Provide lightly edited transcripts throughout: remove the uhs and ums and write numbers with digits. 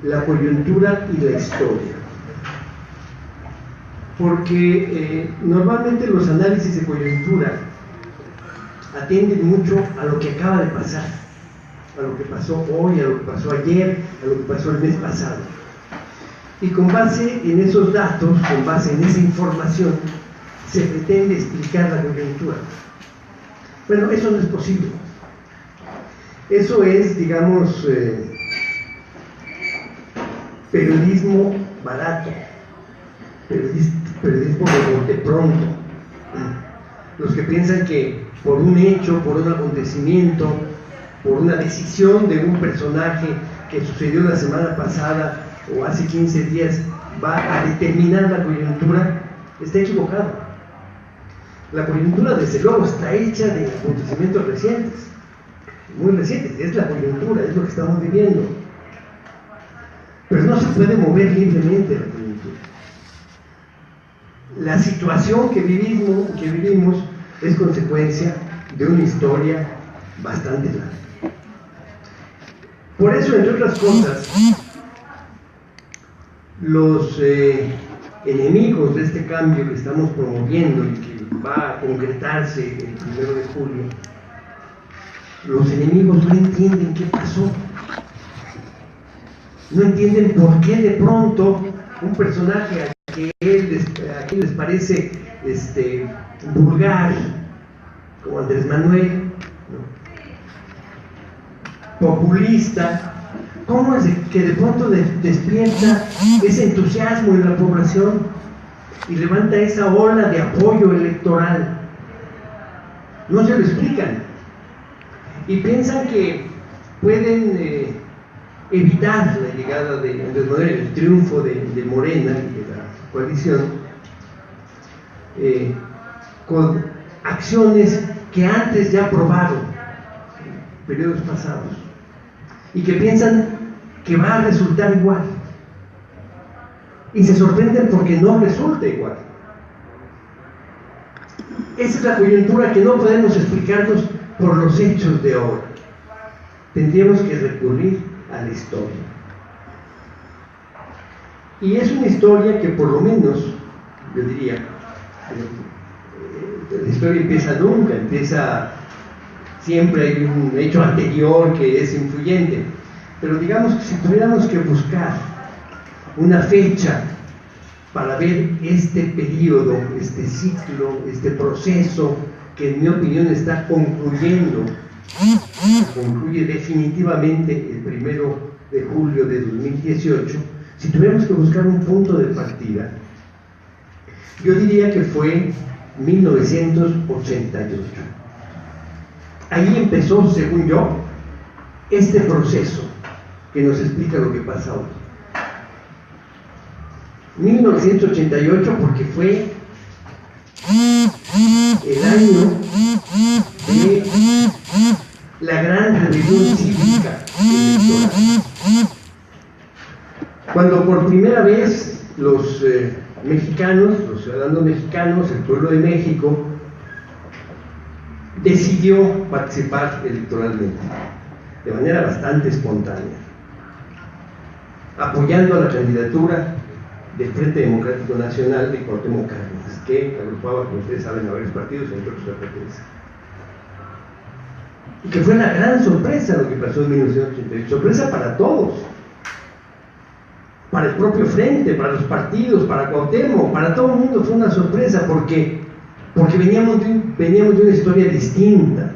la coyuntura y la historia. Porque normalmente los análisis de coyuntura atienden mucho a lo que acaba de pasar, a lo que pasó hoy, a lo que pasó ayer, a lo que pasó el mes pasado. Y con base en esos datos, con base en esa información, se pretende explicar la coyuntura. Bueno, eso no es posible. Eso es, digamos, periodismo barato, periodismo de bote pronto. Los que piensan que por un hecho, por un acontecimiento, por una decisión de un personaje que sucedió la semana pasada o hace 15 días va a determinar la coyuntura, está equivocado. La coyuntura, desde luego, está hecha de acontecimientos recientes, muy recientes, es la coyuntura, es lo que estamos viviendo. Pero no se puede mover libremente la coyuntura. La situación que vivimos es consecuencia de una historia bastante larga. Por eso, entre otras cosas, los enemigos de este cambio que estamos promoviendo y que va a concretarse el 1 de julio, los enemigos no entienden qué pasó. No entienden por qué de pronto un personaje a quien les parece vulgar, como Andrés Manuel, ¿no?, populista, ¿cómo es que de pronto despierta ese entusiasmo en la población y levanta esa ola de apoyo electoral? No se lo explican y piensan que pueden evitar la llegada de Andrés Manuel, el triunfo de Morena y de la coalición, con acciones que antes ya aprobaron en periodos pasados y que piensan que va a resultar igual y se sorprenden porque no resulta igual. Esa es la coyuntura que no podemos explicarnos por los hechos de ahora. Tendríamos que recurrir a la historia. Y es una historia que, por lo menos, yo diría, la historia empieza siempre hay un hecho anterior que es influyente, pero digamos que si tuviéramos que buscar una fecha para ver este periodo, este ciclo, este proceso que en mi opinión está concluye definitivamente el 1 de julio de 2018, si tuviéramos que buscar un punto de partida, yo diría que fue 1988. Ahí empezó, según yo, este proceso que nos explica lo que pasa hoy. 1988 porque fue el año de la gran rebelión cívica electoral, cuando por primera vez los mexicanos, los ciudadanos mexicanos, el pueblo de México, decidió participar electoralmente de manera bastante espontánea, apoyando a la candidatura del Frente Democrático Nacional de Cuauhtémoc Cárdenas, que agrupaba, como ustedes saben, a varios partidos, entre otros la pertenece. Y que fue una gran sorpresa lo que pasó en 1988, sorpresa para todos, para el propio Frente, para los partidos, para Cuauhtémoc, para todo el mundo fue una sorpresa, porque veníamos de una historia distinta,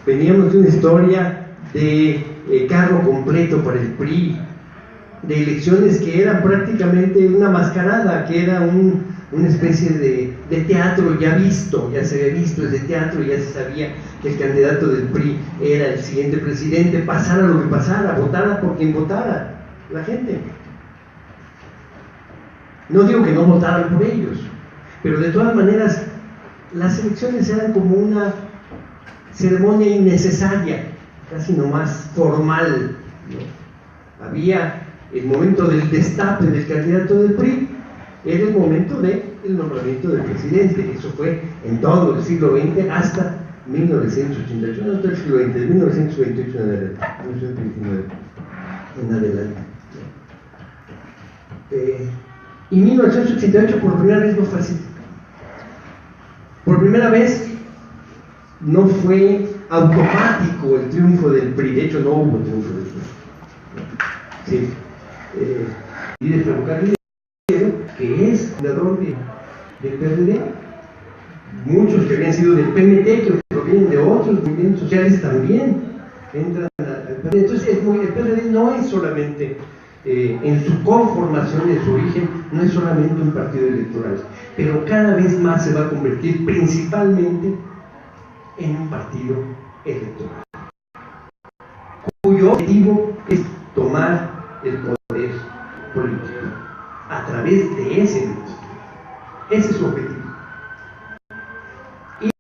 veníamos de una historia de cargo completo para el PRI, de elecciones que eran prácticamente una mascarada, que era una especie de teatro ya visto, ya se había visto ese teatro, ya se sabía que el candidato del PRI era el siguiente presidente, pasara lo que pasara, votara por quien votara la gente. No digo que no votaran por ellos, pero de todas maneras las elecciones eran como una ceremonia innecesaria, casi nomás formal, ¿no? Había el momento del destape del candidato del PRI, era el momento del nombramiento del presidente. Eso fue en todo el siglo XX hasta 1988, no todo el siglo XX, de 1928 en adelante, 1929 en adelante. Y 1988 por primera vez no fue así. Por primera vez no fue automático el triunfo del PRI. De hecho, no hubo triunfo del PRI. Sí. Y de Ferrocarril, que es fundador del PRD. Muchos que habían sido del PMT, que provienen de otros movimientos sociales, también entran al PRD. Entonces, el PRD no es solamente, en su conformación, en su origen, no es solamente un partido electoral, pero cada vez más se va a convertir principalmente en un partido electoral, cuyo objetivo es tomar el poder político a través de ese electorado. Ese es su objetivo. Y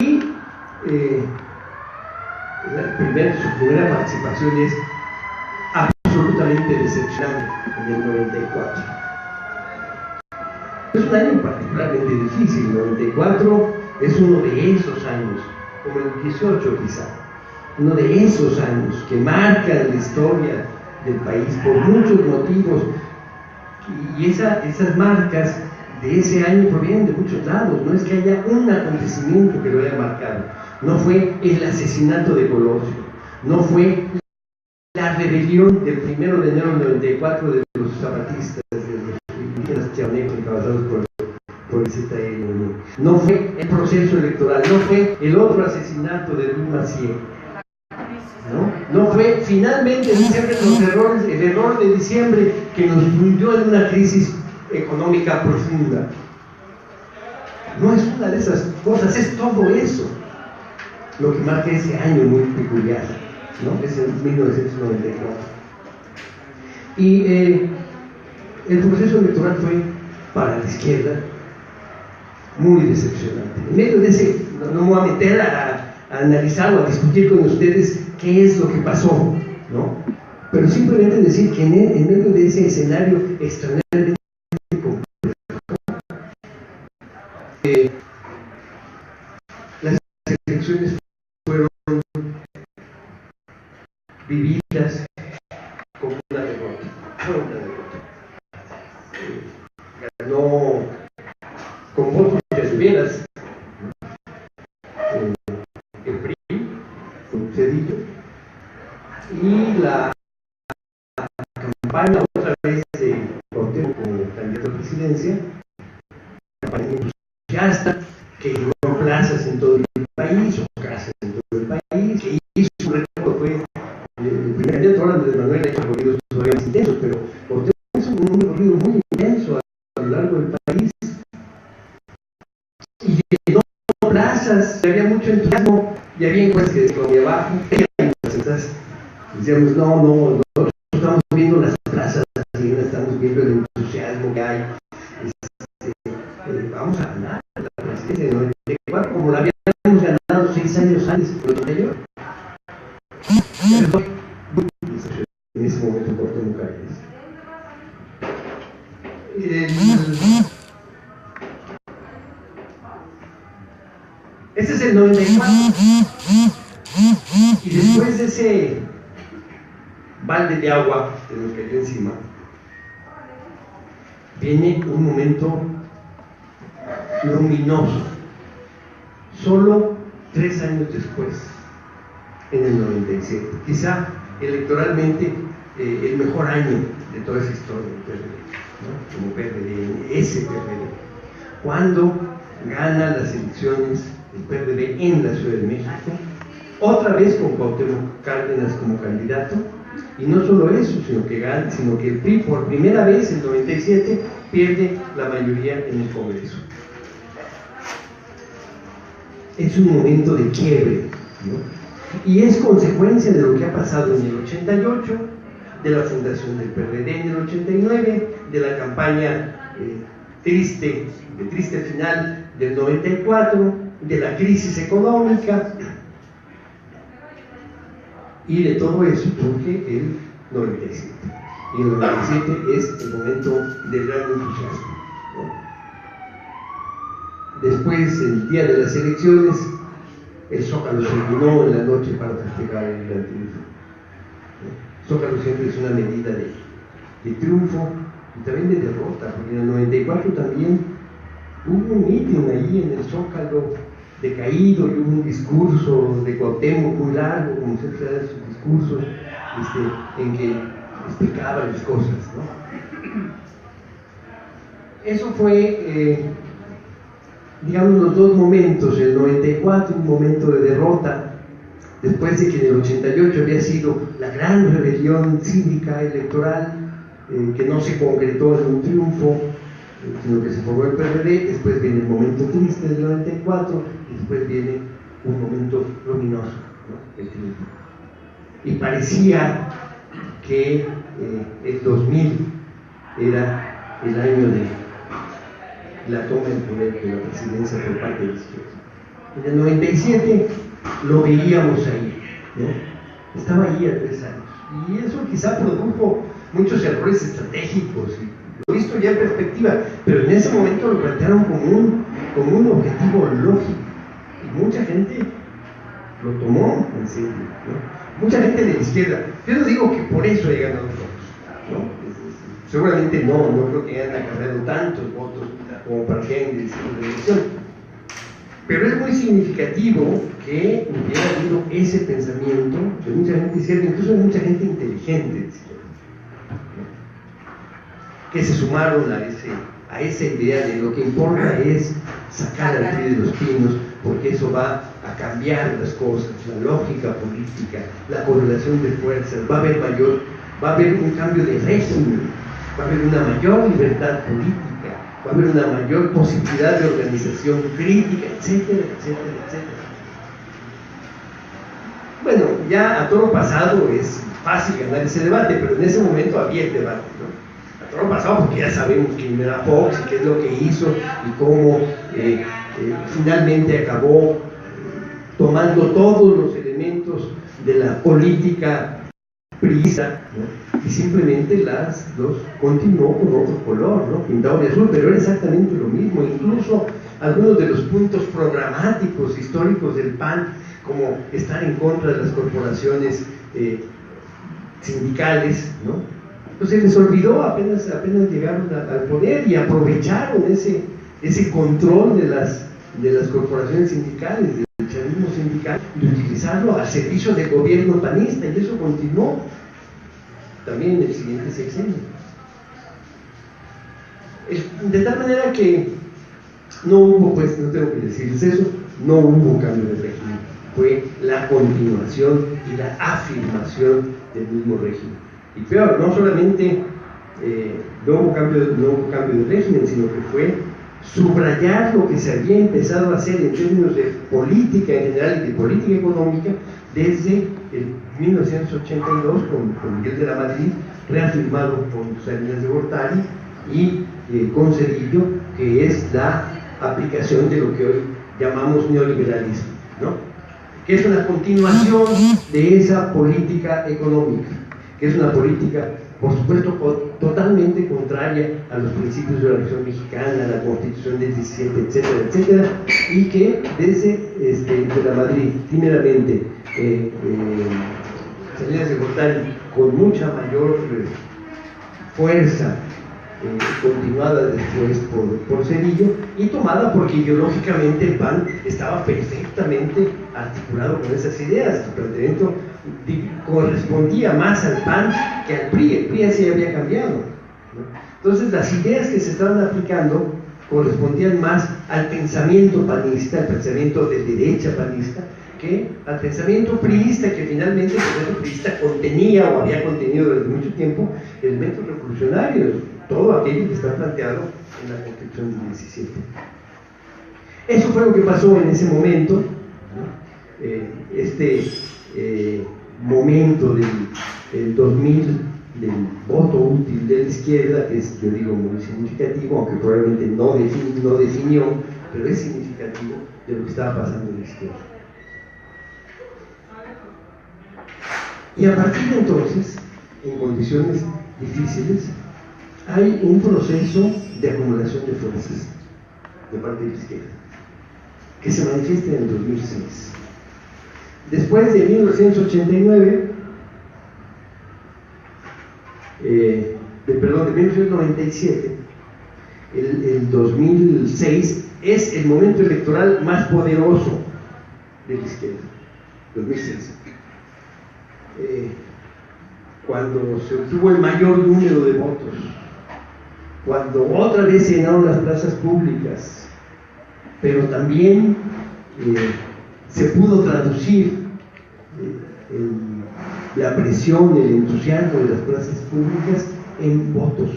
su primera participación es absolutamente decepcionante en el 94. Es un año particularmente difícil. El 94 es uno de esos años, como el 18 quizá, uno de esos años que marcan la historia del país por muchos motivos, y esas marcas de ese año provienen de muchos lados. No es que haya un acontecimiento que lo haya marcado. No fue el asesinato de Colosio, no fue la rebelión del 1 de enero del 94 de los zapatistas, de los indígenas chiapanecos encabezados por el ZLN, no fue el proceso electoral, no fue el otro asesinato de Luis Massieu, no fue finalmente el error de diciembre que nos hundió en una crisis económica profunda. No es una de esas cosas, es todo eso lo que marca ese año muy peculiar, ¿no? Es el 1994. Y el proceso electoral fue para la izquierda muy decepcionante. En medio de ese, no me voy a meter a analizar o a discutir con ustedes qué es lo que pasó, ¿no? Pero simplemente decir que en medio de ese escenario extraordinariamente complejo, las elecciones fueron vividas como una derrota. Fue una derrota. Ganó con votos de veras el PRI, como se ha dicho, y la campaña otra vez de Cuauhtémoc como candidato a la presidencia, campaña entusiasta que logró plazas en todo el país, o casas en todo el país, que hizo un recorrido, fue el primer candidato. Ahora Andrés Manuel ha hecho recorridos todavía más intensos, pero Cuauhtémoc hizo un recorrido muy intenso a lo largo del país y llenó plazas, había mucho entusiasmo y había encuestas que decían de abajo, decíamos, no, nosotros estamos viendo las plazas, estamos viendo el entusiasmo que hay, vamos a ganar la presidencia del 94 como la habíamos ganado 6 años antes por el anterior. En ese momento Cuauhtémoc Cárdenas. Ese es el 94. Y después de ese balde de agua que nos cayó encima, viene un momento luminoso, solo 3 años después, en el 97, quizá electoralmente el mejor año de toda esa historia del PRD, ¿no? Como PRD, ese PRD, cuando gana las elecciones el PRD en la Ciudad de México, otra vez con Cuauhtémoc Cárdenas como candidato. Y no solo eso, sino que el PRI por primera vez en 97 pierde la mayoría en el Congreso. Es un momento de quiebre, ¿no? Y es consecuencia de lo que ha pasado en el 88, de la fundación del PRD en el 89, de la campaña triste final del 94, de la crisis económica, y de todo eso surge el 97. Y el 97 es el momento del gran entusiasmo, ¿no? Después, el día de las elecciones, el Zócalo se llenó en la noche para festejar el gran triunfo. El Zócalo siempre es una medida de triunfo, y también de derrota, porque en el 94 también hubo un mitin ahí en el Zócalo decaído, y hubo un discurso de Cuauhtémoc muy largo, como siempre da sus discursos, en que explicaba las cosas, ¿no? Eso fue, digamos, los dos momentos. El 94, un momento de derrota, después de que en el 88 había sido la gran rebelión cívica electoral, que no se concretó en un triunfo, sino que se formó el PRD. Después viene el momento triste del 94, y después viene un momento luminoso, ¿no? El triunfo. Y parecía que el 2000 era el año de la toma del poder de la presidencia por parte de la izquierda. En el 97 lo veíamos ahí, ¿no? Estaba ahí a 3 años, y eso quizá produjo muchos errores estratégicos, y lo he visto ya en perspectiva, pero en ese momento lo plantearon como un objetivo lógico, y mucha gente lo tomó en serio, ¿no? Mucha gente de la izquierda. Yo no digo que por eso hayan ganado votos, ¿no? Seguramente no creo que hayan acarreado tantos votos como para que hayan decidido la elección, pero es muy significativo que hubiera habido ese pensamiento de mucha gente izquierda, incluso de mucha gente inteligente de izquierda, ¿no? Que se sumaron a esa idea de lo que importa es sacar al PRI de los pinos, porque eso va a cambiar las cosas, la lógica política, la correlación de fuerzas, va a haber un cambio de régimen, va a haber una mayor libertad política, va a haber una mayor posibilidad de organización crítica, etcétera, etcétera, etcétera. Bueno, ya a toro pasado es fácil ganar ese debate, pero en ese momento había el debate, ¿no? A toro pasado, porque ya sabemos quién era Fox y qué es lo que hizo y cómo finalmente acabó tomando todos los elementos de la política priista, ¿no? Y simplemente los continuó con otro color, ¿no? Pintado de azul, pero era exactamente lo mismo. Incluso algunos de los puntos programáticos históricos del PAN, como estar en contra de las corporaciones sindicales, ¿no? Entonces les olvidó apenas llegaron al poder, y aprovecharon ese control de las corporaciones sindicales, del chavismo sindical, y utilizarlo al servicio del gobierno panista, y eso continuó también en el siguiente sexenio. De tal manera que no hubo, pues, no tengo que decirles eso, no hubo cambio de régimen, fue la continuación y la afirmación del mismo régimen. Y peor, no solamente no hubo cambio de régimen, sino que fue subrayar lo que se había empezado a hacer en términos de política en general y de política económica desde el 1982 con Miguel de la Madrid, reafirmado con Salinas de Gortari y con Zedillo, que es la aplicación de lo que hoy llamamos neoliberalismo, ¿no? Que es una continuación de esa política económica, que es una política, por supuesto, totalmente contraria a los principios de la Revolución Mexicana, a la Constitución del 17, etcétera, etcétera, y que desde de la Madrid, tímidamente, Salinas de Gortari, con mucha mayor fuerza, continuada después por Zedillo, y tomada porque ideológicamente el PAN estaba perfectamente articulado con esas ideas. Su planteamiento correspondía más al PAN que al PRI. El PRI así había cambiado, ¿no? Entonces las ideas que se estaban aplicando correspondían más al pensamiento panista, al pensamiento de derecha panista, que al pensamiento priista, que finalmente el pensamiento priista contenía o había contenido desde mucho tiempo elementos revolucionarios, todo aquello que está planteado en la Constitución del 17. Eso fue lo que pasó en ese momento, ¿no? Momento del 2000, del voto útil de la izquierda, es, yo digo, muy significativo, aunque probablemente no definió, pero es significativo de lo que estaba pasando en la izquierda. Y a partir de entonces, en condiciones difíciles, hay un proceso de acumulación de fuerzas de parte de la izquierda, que se manifiesta en el 2006. Después de 1989, de 1997, el 2006 es el momento electoral más poderoso de la izquierda, 2006. Cuando se obtuvo el mayor número de votos, cuando otra vez se llenaron las plazas públicas, pero también se pudo traducir la presión, el entusiasmo de las plazas públicas en votos.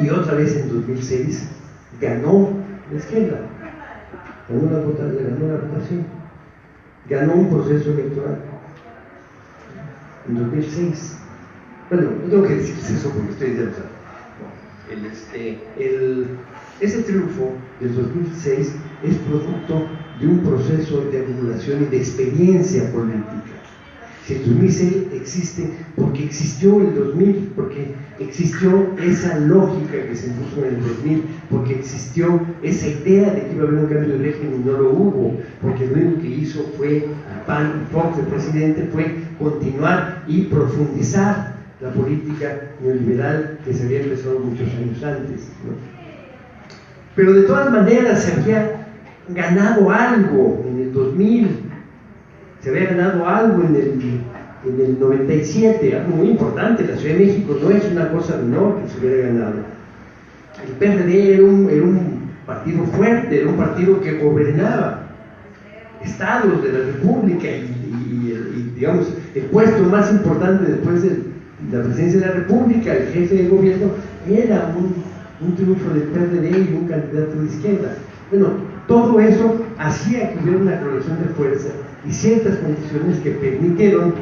Y otra vez en 2006 ganó la izquierda, ganó la votación, ganó un proceso electoral. En 2006, bueno, no tengo que decir eso porque estoy interesado. Ese triunfo del 2006 es producto de un proceso de acumulación y de experiencia política. Si el 2006 existe porque existió el 2000, porque existió esa lógica que se impuso en el 2000, porque existió esa idea de que iba a haber un cambio de régimen y no lo hubo, porque lo único que hizo fue PAN y Fox, el presidente, fue continuar y profundizar la política neoliberal que se había empezado muchos años antes, ¿no? Pero de todas maneras se había ganado algo en el 2000, se había ganado algo en el 97, algo muy importante. La Ciudad de México no es una cosa menor que se hubiera ganado. El PRD era un partido fuerte, era un partido que gobernaba estados de la República y digamos, el puesto más importante después de la presidencia de la República, el jefe de gobierno, era un triunfo del PRD y un candidato de izquierda. Bueno, todo eso hacía que hubiera una correlación de fuerza y ciertas condiciones que permitieron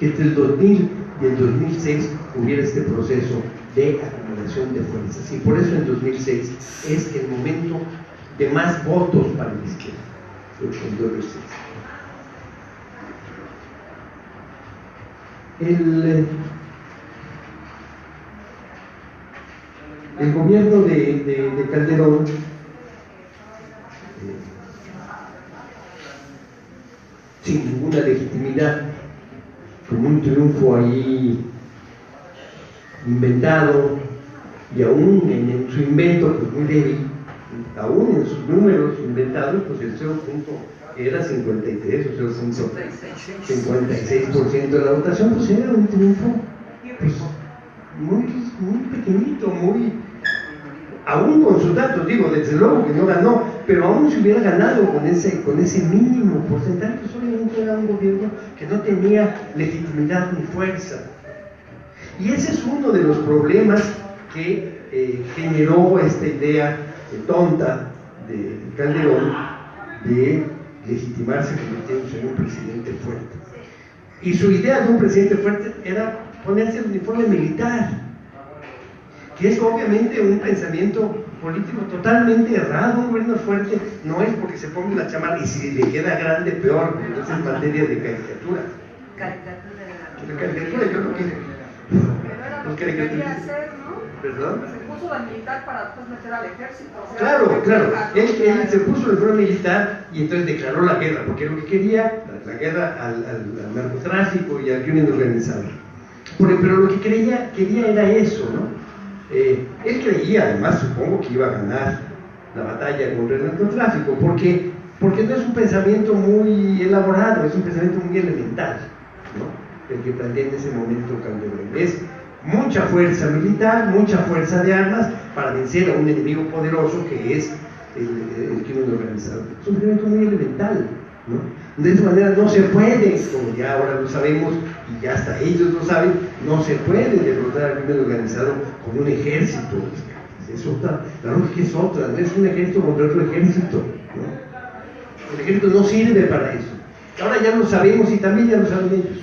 que entre el 2000 y el 2006 hubiera este proceso de acumulación de fuerzas. Y por eso en 2006 es el momento de más votos para la izquierda, el 2006. El gobierno de Calderón sin ninguna legitimidad, con un triunfo ahí inventado, y aún en su invento pues muy débil, aún en sus números inventados, pues el 0. Era 53 o 56% de la votación, pues era un triunfo pues, muy pequeñito, aún con sus datos, digo, desde luego que no ganó, pero aún se hubiera ganado con ese mínimo porcentaje, pues obviamente era un gobierno que no tenía legitimidad ni fuerza. Y ese es uno de los problemas que generó esta idea tonta de Calderón de legitimarse convirtiéndose en un presidente fuerte. Y su idea de un presidente fuerte era ponerse el uniforme militar, que es obviamente un pensamiento político totalmente errado. Un gobierno fuerte no es porque se ponga una chamarra y si le queda grande peor, porque entonces es materia de caricatura. De caricatura, yo creo que los caricaturistas. ¿Perdón? Se puso la militar para después meter al ejército. O sea, Claro. Él se puso el uniforme militar y entonces declaró la guerra, porque lo que quería, la guerra al narcotráfico y al crimen organizado. Pero lo que quería era eso, ¿no? Él creía, además, supongo que iba a ganar la batalla contra el narcotráfico, porque no es un pensamiento muy elaborado, es un pensamiento muy elemental, ¿no? El que plantea en ese momento Calderón. Es mucha fuerza militar, mucha fuerza de armas para vencer a un enemigo poderoso que es el crimen organizado. Es un pensamiento muy elemental, ¿no? De esa manera no se puede, como ya ahora lo sabemos y ya hasta ellos lo saben, no se puede derrotar al crimen organizado con un ejército. Es otra, la lógica es otra, no es un ejército contra otro ejército, ¿no? El ejército no sirve para eso. Ahora ya lo sabemos y también ya lo saben ellos.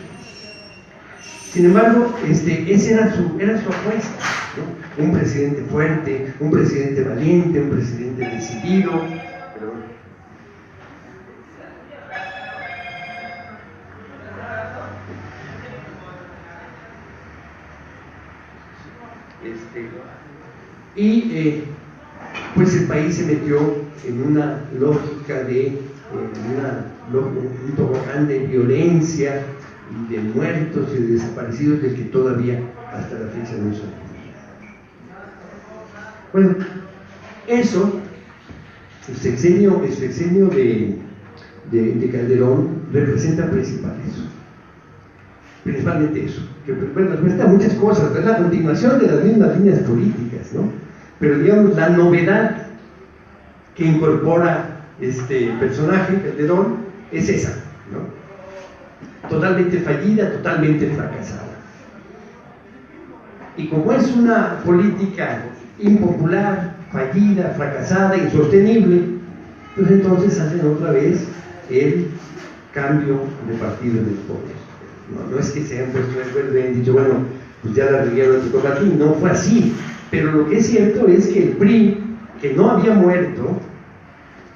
Sin embargo, esa era su apuesta, ¿no? Un presidente fuerte, un presidente valiente, un presidente decidido. Pues el país se metió en una lógica un tobogán de violencia y de muertos y de desaparecidos del que todavía hasta la fecha no se ha cumplido. Bueno, eso, el sexenio de Calderón representa principalmente eso, que bueno, representa muchas cosas, es la continuación de las mismas líneas políticas, ¿no? Pero digamos, la novedad que incorpora este personaje, Calderón, es esa, ¿no? Totalmente fallida, totalmente fracasada. Y como es una política impopular, fallida, fracasada, insostenible, pues entonces hacen otra vez el cambio de partido en el poder. No es que se hayan puesto de acuerdo y han dicho, bueno, pues ya la reguera te toca a ti, no fue así. Pero lo que es cierto es que el PRI, que no había muerto,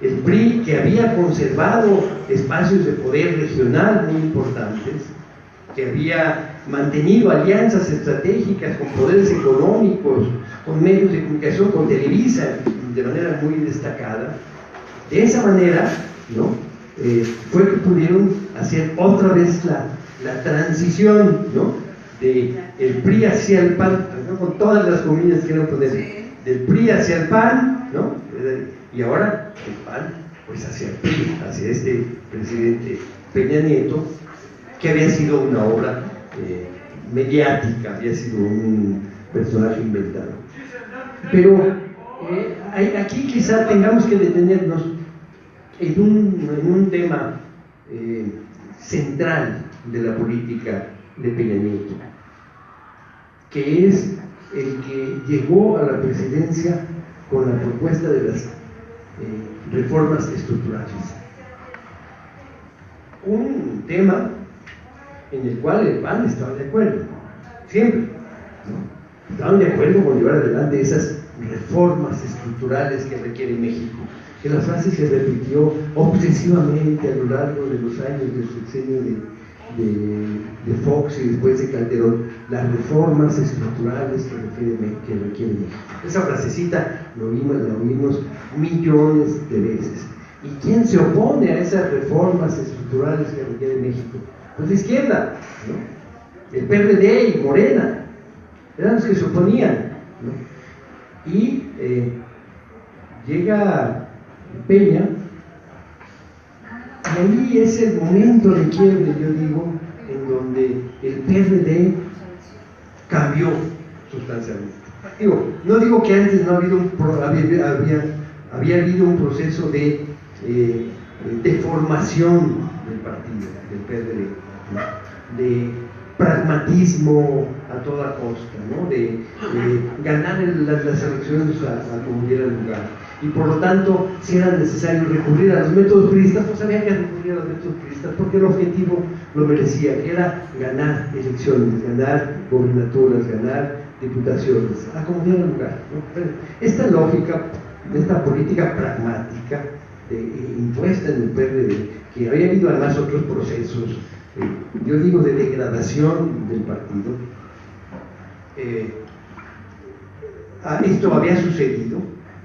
el PRI que había conservado espacios de poder regional muy importantes, que había mantenido alianzas estratégicas con poderes económicos, con medios de comunicación, con Televisa, de manera muy destacada, de esa manera, ¿no? Fue que pudieron hacer otra vez la transición, ¿no? De el PRI hacia el PAN, ¿no? Con todas las comillas que quiero poner, del PRI hacia el PAN, ¿no? Y ahora el PAN pues hacia el PRI, hacia este presidente Peña Nieto, que había sido una obra mediática, había sido un personaje inventado. Pero aquí quizá tengamos que detenernos en un tema central de la política de Peña Nieto, que es el que llegó a la presidencia con la propuesta de las reformas estructurales. Un tema en el cual el PAN estaba de acuerdo, siempre, ¿no? Estaban de acuerdo con llevar adelante esas reformas estructurales que requiere México, que la frase se repitió obsesivamente a lo largo de los años del sexenio de Fox y después de Calderón, las reformas estructurales que requiere México. Esa frasecita la oímos millones de veces. ¿Y quién se opone a esas reformas estructurales que requiere México? Pues la izquierda, ¿no? El PRD y Morena eran los que se oponían, ¿no? Y llega Peña, y ahí es el momento de quiebre, yo digo, en donde el PRD cambió sustancialmente. No digo que antes no había habido un proceso de formación del partido, del PRD, ¿no? De pragmatismo a toda costa, ¿no? De ganar las elecciones a como diera lugar. Y por lo tanto, si era necesario recurrir a los métodos priistas, pues había que recurrir a los métodos priistas, porque el objetivo lo merecía, que era ganar elecciones, ganar gobernaturas, ganar diputaciones, a como diera lugar, ¿no? Esta lógica, esta política pragmática impuesta en el PRD, que había habido además otros procesos, yo digo de degradación del partido, esto había sucedido,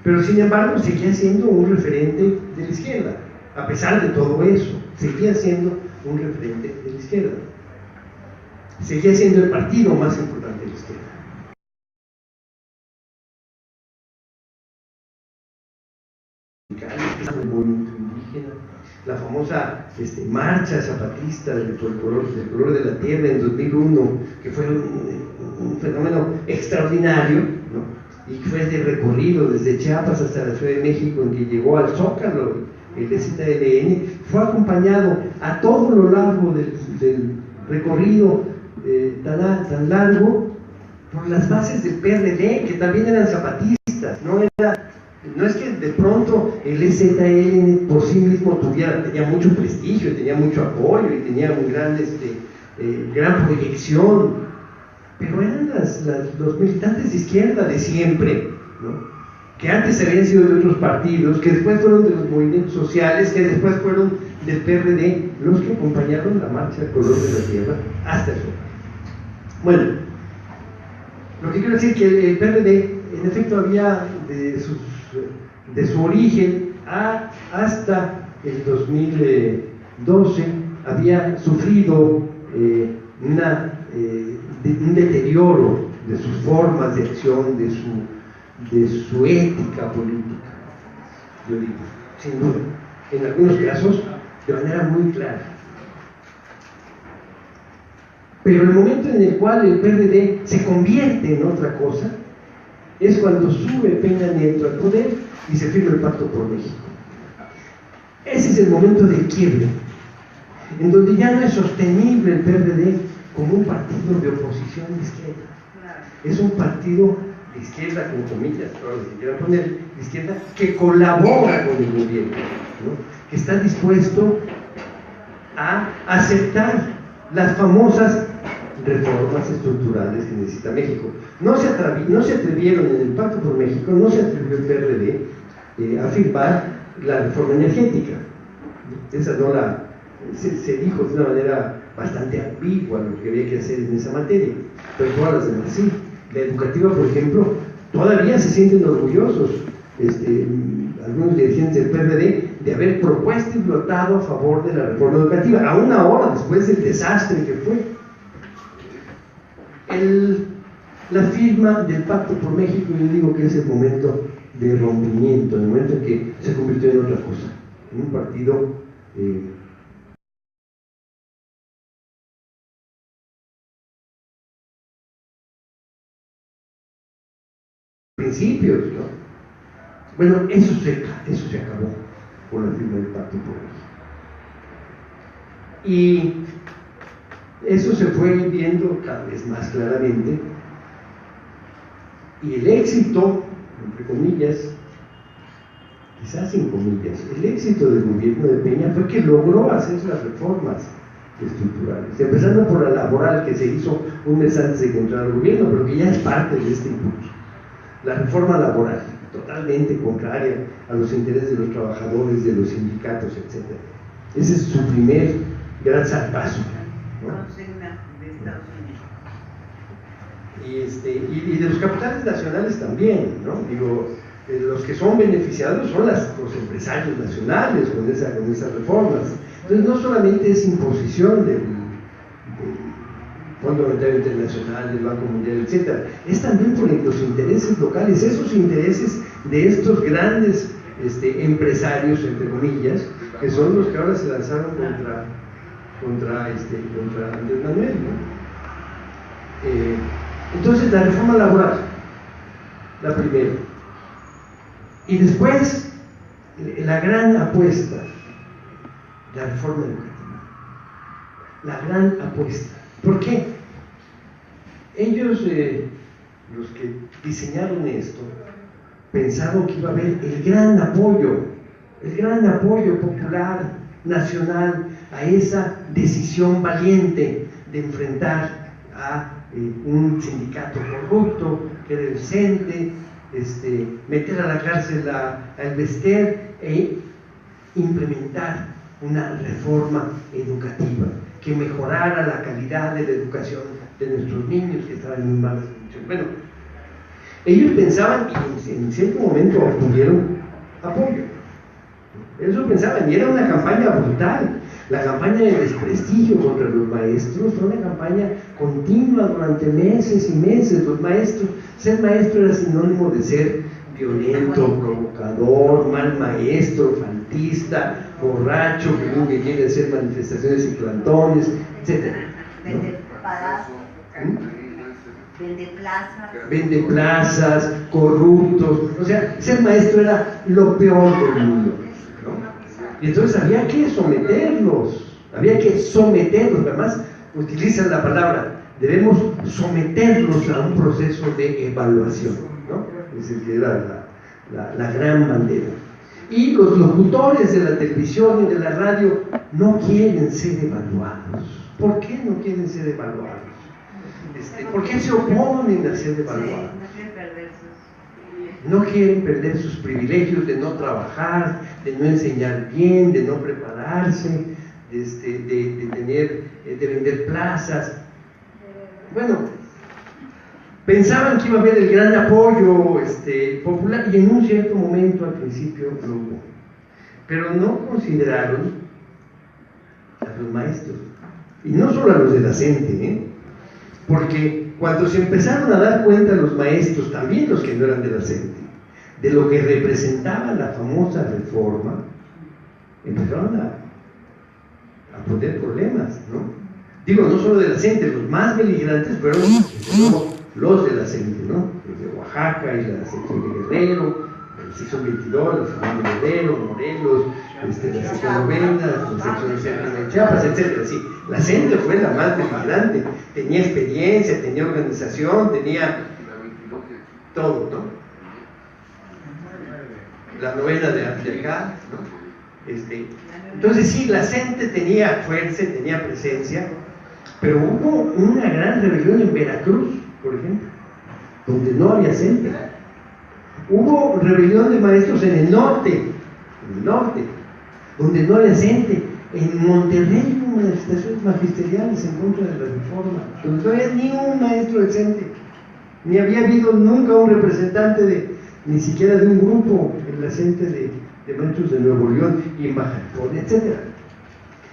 pero sin embargo seguía siendo un referente de la izquierda. A pesar de todo eso, seguía siendo un referente de la izquierda, seguía siendo el partido más importante de la izquierda. El movimiento indígena, la famosa marcha zapatista por el color de la tierra en 2001, que fue un fenómeno extraordinario, ¿no? Y que fue de recorrido desde Chiapas hasta la Ciudad de México, en que llegó al Zócalo, el ZLN, fue acompañado a todo lo largo del recorrido tan largo por las bases del PRD, que también eran zapatistas. No es que de pronto el ZLN por sí mismo tenía mucho prestigio, tenía mucho apoyo y tenía un gran proyección, pero eran los militantes de izquierda de siempre, ¿no? Que antes habían sido de otros partidos, que después fueron de los movimientos sociales, que después fueron del PRD, los que acompañaron la marcha al color de la tierra hasta el final. Bueno, lo que quiero decir es que el PRD en efecto había de su origen hasta el 2012 había sufrido una un deterioro de sus formas de acción, de su ética política, yo digo, sin duda, en algunos casos de manera muy clara. Pero el momento en el cual el PRD se convierte en otra cosa es cuando sube Peña Nieto al poder y se firma el Pacto por México. Ese es el momento de quiebre, en donde ya no es sostenible el PRD como un partido de oposición de izquierda. Es un partido de izquierda, con comillas, ahora si quieran poner, de izquierda, que colabora con el gobierno, ¿no? Que está dispuesto a aceptar las famosas reformas estructurales que necesita México. No se atrevieron en el Pacto por México, no se atrevió el PRD a firmar la reforma energética. Esa no la... Se dijo de una manera bastante ambigua lo que había que hacer en esa materia, pero todas las demás sí. La educativa, por ejemplo, todavía se sienten orgullosos algunos dirigentes del PRD de haber propuesto y votado a favor de la reforma educativa, aún ahora, después del desastre que fue. La firma del Pacto por México, yo digo que es el momento de rompimiento, el momento en que se convirtió en otra cosa, en un partido principios, ¿no? Bueno, eso se acabó con la firma del Pacto por México. Y eso se fue viendo cada vez más claramente, y el éxito, entre comillas, quizás sin comillas, el éxito del gobierno de Peña fue que logró hacer las reformas estructurales, empezando por la laboral, que se hizo un mes antes de que entrara el gobierno, pero que ya es parte de este impulso. La reforma laboral, totalmente contraria a los intereses de los trabajadores, de los sindicatos, etc. Ese es su primer gran zarpazo, ¿no? Y de los capitales nacionales también, ¿no? Digo, los que son beneficiados son los empresarios nacionales con esas reformas. Entonces no solamente es imposición del Fondo Monetario Internacional, del Banco Mundial, etc., es también por los intereses locales, esos intereses de estos grandes empresarios, entre comillas, que son los que ahora se lanzaron contra Andrés Manuel, ¿no? Entonces la reforma laboral, la primera, y después la gran apuesta, la reforma educativa, la gran apuesta. ¿Por qué? Ellos, los que diseñaron esto, pensaron que iba a haber el gran apoyo popular, nacional, a esa decisión valiente de enfrentar a un sindicato corrupto, que era el CENTE, meter a la cárcel al Bester e implementar una reforma educativa que mejorara la calidad de la educación de nuestros niños que estaban en malas condiciones. Bueno, ellos pensaban y en cierto momento obtuvieron apoyo. Eso pensaban, y era una campaña brutal. La campaña de desprestigio contra los maestros fue una campaña continua durante meses y meses. Los maestros, ser maestro era sinónimo de ser violento, provocador, mal maestro, fantista, borracho, que quiere hacer manifestaciones y plantones, etc. Vende plazas, corruptos. O sea, ser maestro era lo peor del mundo, ¿no? Y entonces había que someterlos, además utilizan la palabra, debemos someterlos a un proceso de evaluación, ¿no? Es decir, que era la gran bandera. Y los locutores de la televisión y de la radio no quieren ser evaluados. ¿Por qué no quieren ser evaluados? ¿Por qué se oponen a ser evaluados? No quieren perder sus privilegios de no trabajar, de no enseñar bien, de no prepararse, de vender plazas. Bueno, pensaban que iba a haber el gran apoyo popular, y en un cierto momento al principio lo hubo, pero no consideraron a los maestros, y no solo a los de la CENTE, Porque cuando se empezaron a dar cuenta los maestros, también los que no eran de la CENTE, de lo que representaba la famosa reforma, empezaron a poner problemas, ¿no? Digo, no solo de la CENTE, los más beligerantes fueron los de la CENTE, ¿no? Los de Oaxaca y la sección de Guerrero, la sección 22, la sección de Guerrero, Morelos, la sección 90, la sección séptima de Chiapas, etc. Sí, la CENTE fue la más beligerante, tenía experiencia, tenía organización, tenía todo, ¿no? La novena de acá, ¿no? Entonces sí, la CENTE tenía fuerza, tenía presencia, pero hubo una gran rebelión en Veracruz, por ejemplo, donde no había CENTE. Hubo rebelión de maestros en el norte, donde no había CENTE. En Monterrey hubo manifestaciones magisteriales en contra de la reforma, donde no había ni un maestro de CENTE, ni había habido nunca un representante ni siquiera de un grupo en la CENTE de maestros de Nuevo León y en Baja California, etc.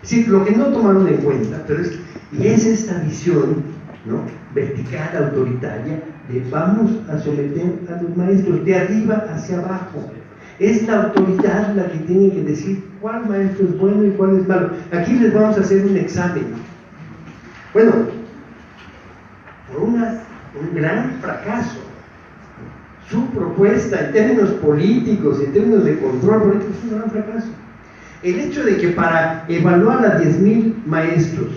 Sí, lo que no tomaron en cuenta, pero es esta visión, ¿no?, vertical, autoritaria, de vamos a someter a los maestros de arriba hacia abajo. Es la autoridad la que tiene que decir cuál maestro es bueno y cuál es malo. Aquí les vamos a hacer un examen. Bueno, por un gran fracaso. Su propuesta en términos políticos, en términos de control político, es un gran fracaso. El hecho de que para evaluar a 10,000 maestros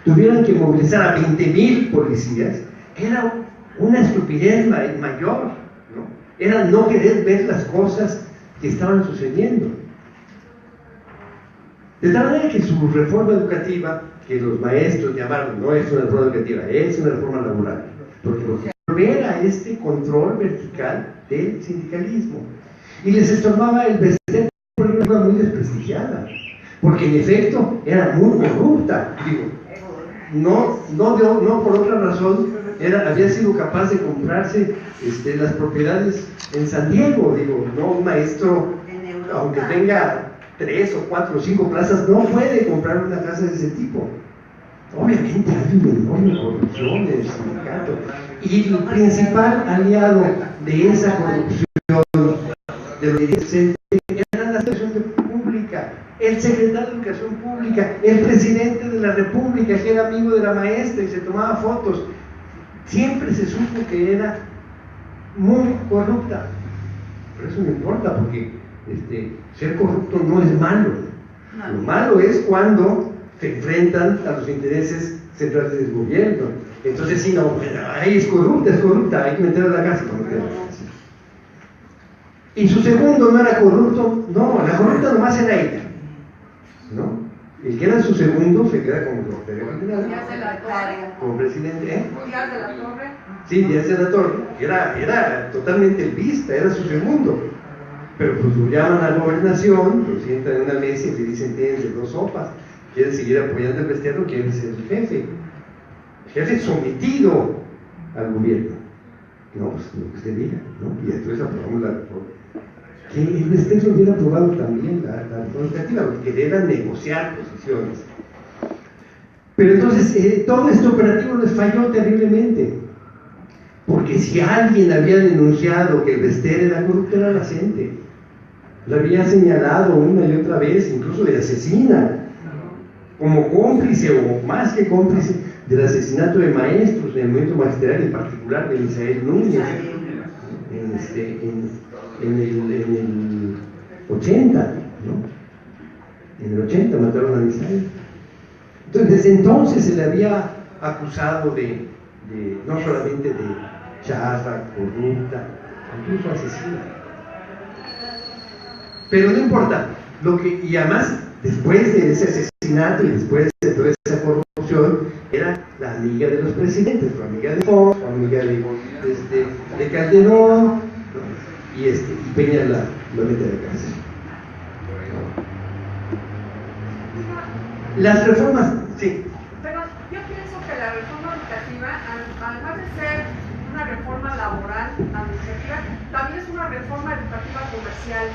tuvieran que movilizar a 20,000 policías era una estupidez mayor, ¿no? Era no querer ver las cosas que estaban sucediendo. De tal manera que su reforma educativa, que los maestros llamaron, no es una reforma educativa, es una reforma laboral, porque volver a este control vertical del sindicalismo. Y les estorbaba el vestir por una forma muy desprestigiada, porque en efecto era muy corrupta. Digo, no por otra razón, había sido capaz de comprarse las propiedades en San Diego. Digo, no, un maestro, aunque tenga 3 o 4 o 5 plazas, no puede comprar una casa de ese tipo. Obviamente hay una enorme corrupción en el sindicato, y el principal aliado de esa corrupción de los dirigentes era la educación pública, el secretario de Educación Pública, el presidente de la República, que era amigo de la maestra y se tomaba fotos. Siempre se supo que era muy corrupta, pero eso no importa, porque ser corrupto no es malo. Lo malo es cuando se enfrentan a los intereses centrales del gobierno. Entonces, si no, ahí es corrupta, hay que meterla a la cárcel. Y su segundo no era corrupto, no, la corrupta nomás era ella, ¿no? El que era su segundo se queda como secretario general, como presidente, Díaz de la Torre. Sí, Díaz de la Torre, era totalmente elvista, era su segundo. Pero pues lo llaman a gobernación, lo sientan en una mesa y le dicen: tienes de 2 sopas, ¿quieres seguir apoyando el Vesterbro? ¿Quieres ser el jefe? El jefe sometido al gobierno. No, pues lo que usted diga, ¿no? Y después aprobamos la reforma. Que el Vesterbro hubiera aprobado también la reforma educativa, lo que quería era negociar posiciones. Pero entonces, todo este operativo les falló terriblemente. Porque si alguien había denunciado que el Vester era corrupto, era la CENTE. La había señalado una y otra vez, incluso de asesina, como cómplice o más que cómplice del asesinato de maestros en el movimiento magisterial, en particular de Misael Núñez, en el 80, ¿no? En el 80 mataron a Misael. Entonces, desde entonces se le había acusado de no solamente de charra, corrupta, incluso asesina. Pero no importa, y además, después de ese asesinato y después de toda esa corrupción, era la amiga de los presidentes, la amiga de Fox, la amiga de Calderón, ¿no? Y Peña la mete de cárcel. Las reformas, sí. Pero yo pienso que la reforma educativa, además de ser una reforma laboral administrativa, también es una reforma educativa comercial.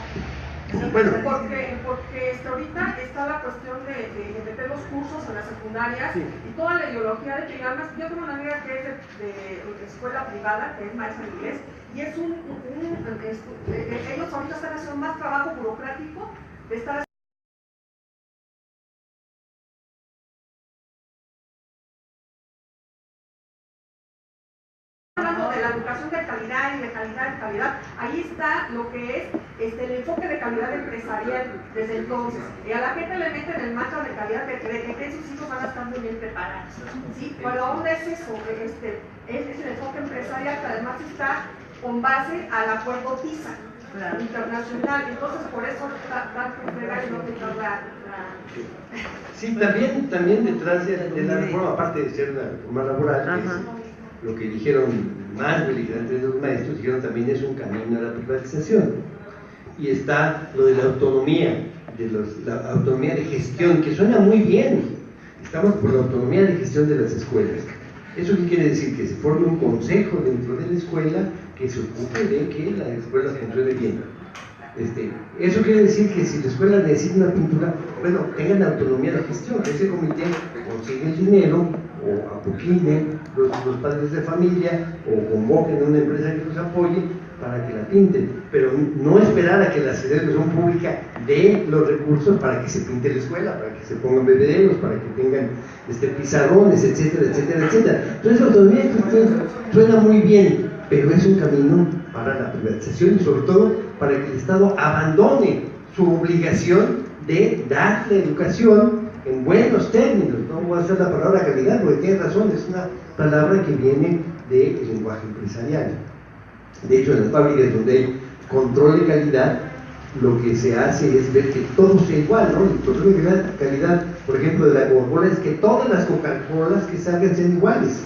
Bueno. Porque ahorita está la cuestión de meter los cursos en las secundarias, sí, y toda la ideología de que además, yo tengo una amiga que es de escuela privada, que es maestra de inglés, y es ellos ahorita están haciendo más trabajo burocrático de estar hablando de la educación de calidad y de calidad. Ahí está lo que es el enfoque de calidad empresarial desde entonces. Y a la gente le meten el mantra de calidad de que sus hijos van a estar muy bien preparados. ¿Sí? Pero aún es eso, es el enfoque empresarial que además está con base al acuerdo PISA, claro, internacional. Entonces por eso dan que no Sí, también detrás de la reforma, aparte de ser una reforma laboral, que es lo que dijeron más beligerantes los maestros, dijeron también es un camino a la privatización. Y está lo de la autonomía, la autonomía de gestión, que suena muy bien. Estamos por la autonomía de gestión de las escuelas. ¿Eso qué quiere decir? Que se forme un consejo dentro de la escuela que se ocupe de que la escuela funcione bien. Eso quiere decir que si la escuela necesita una pintura, bueno, tengan autonomía de gestión, que ese comité consigue el dinero o apoquinen los padres de familia o convoquen a una empresa que los apoye para que la pinten, pero no esperar a que la Secretaría de Educación Pública dé los recursos para que se pinte la escuela, para que se pongan bebederos, para que tengan pizarrones, etcétera, etcétera, etcétera. Entonces la autonomía de gestión suena muy bien, pero es un camino para la privatización y sobre todo para que el Estado abandone su obligación de dar la educación en buenos términos. No voy a hacer la palabra calidad porque tiene razón, es una palabra que viene del lenguaje empresarial. De hecho, en las fábricas donde hay control de calidad, lo que se hace es ver que todo sea igual, ¿no? El control de calidad, por ejemplo, de la Coca-Cola es que todas las Coca-Colas que salgan sean iguales.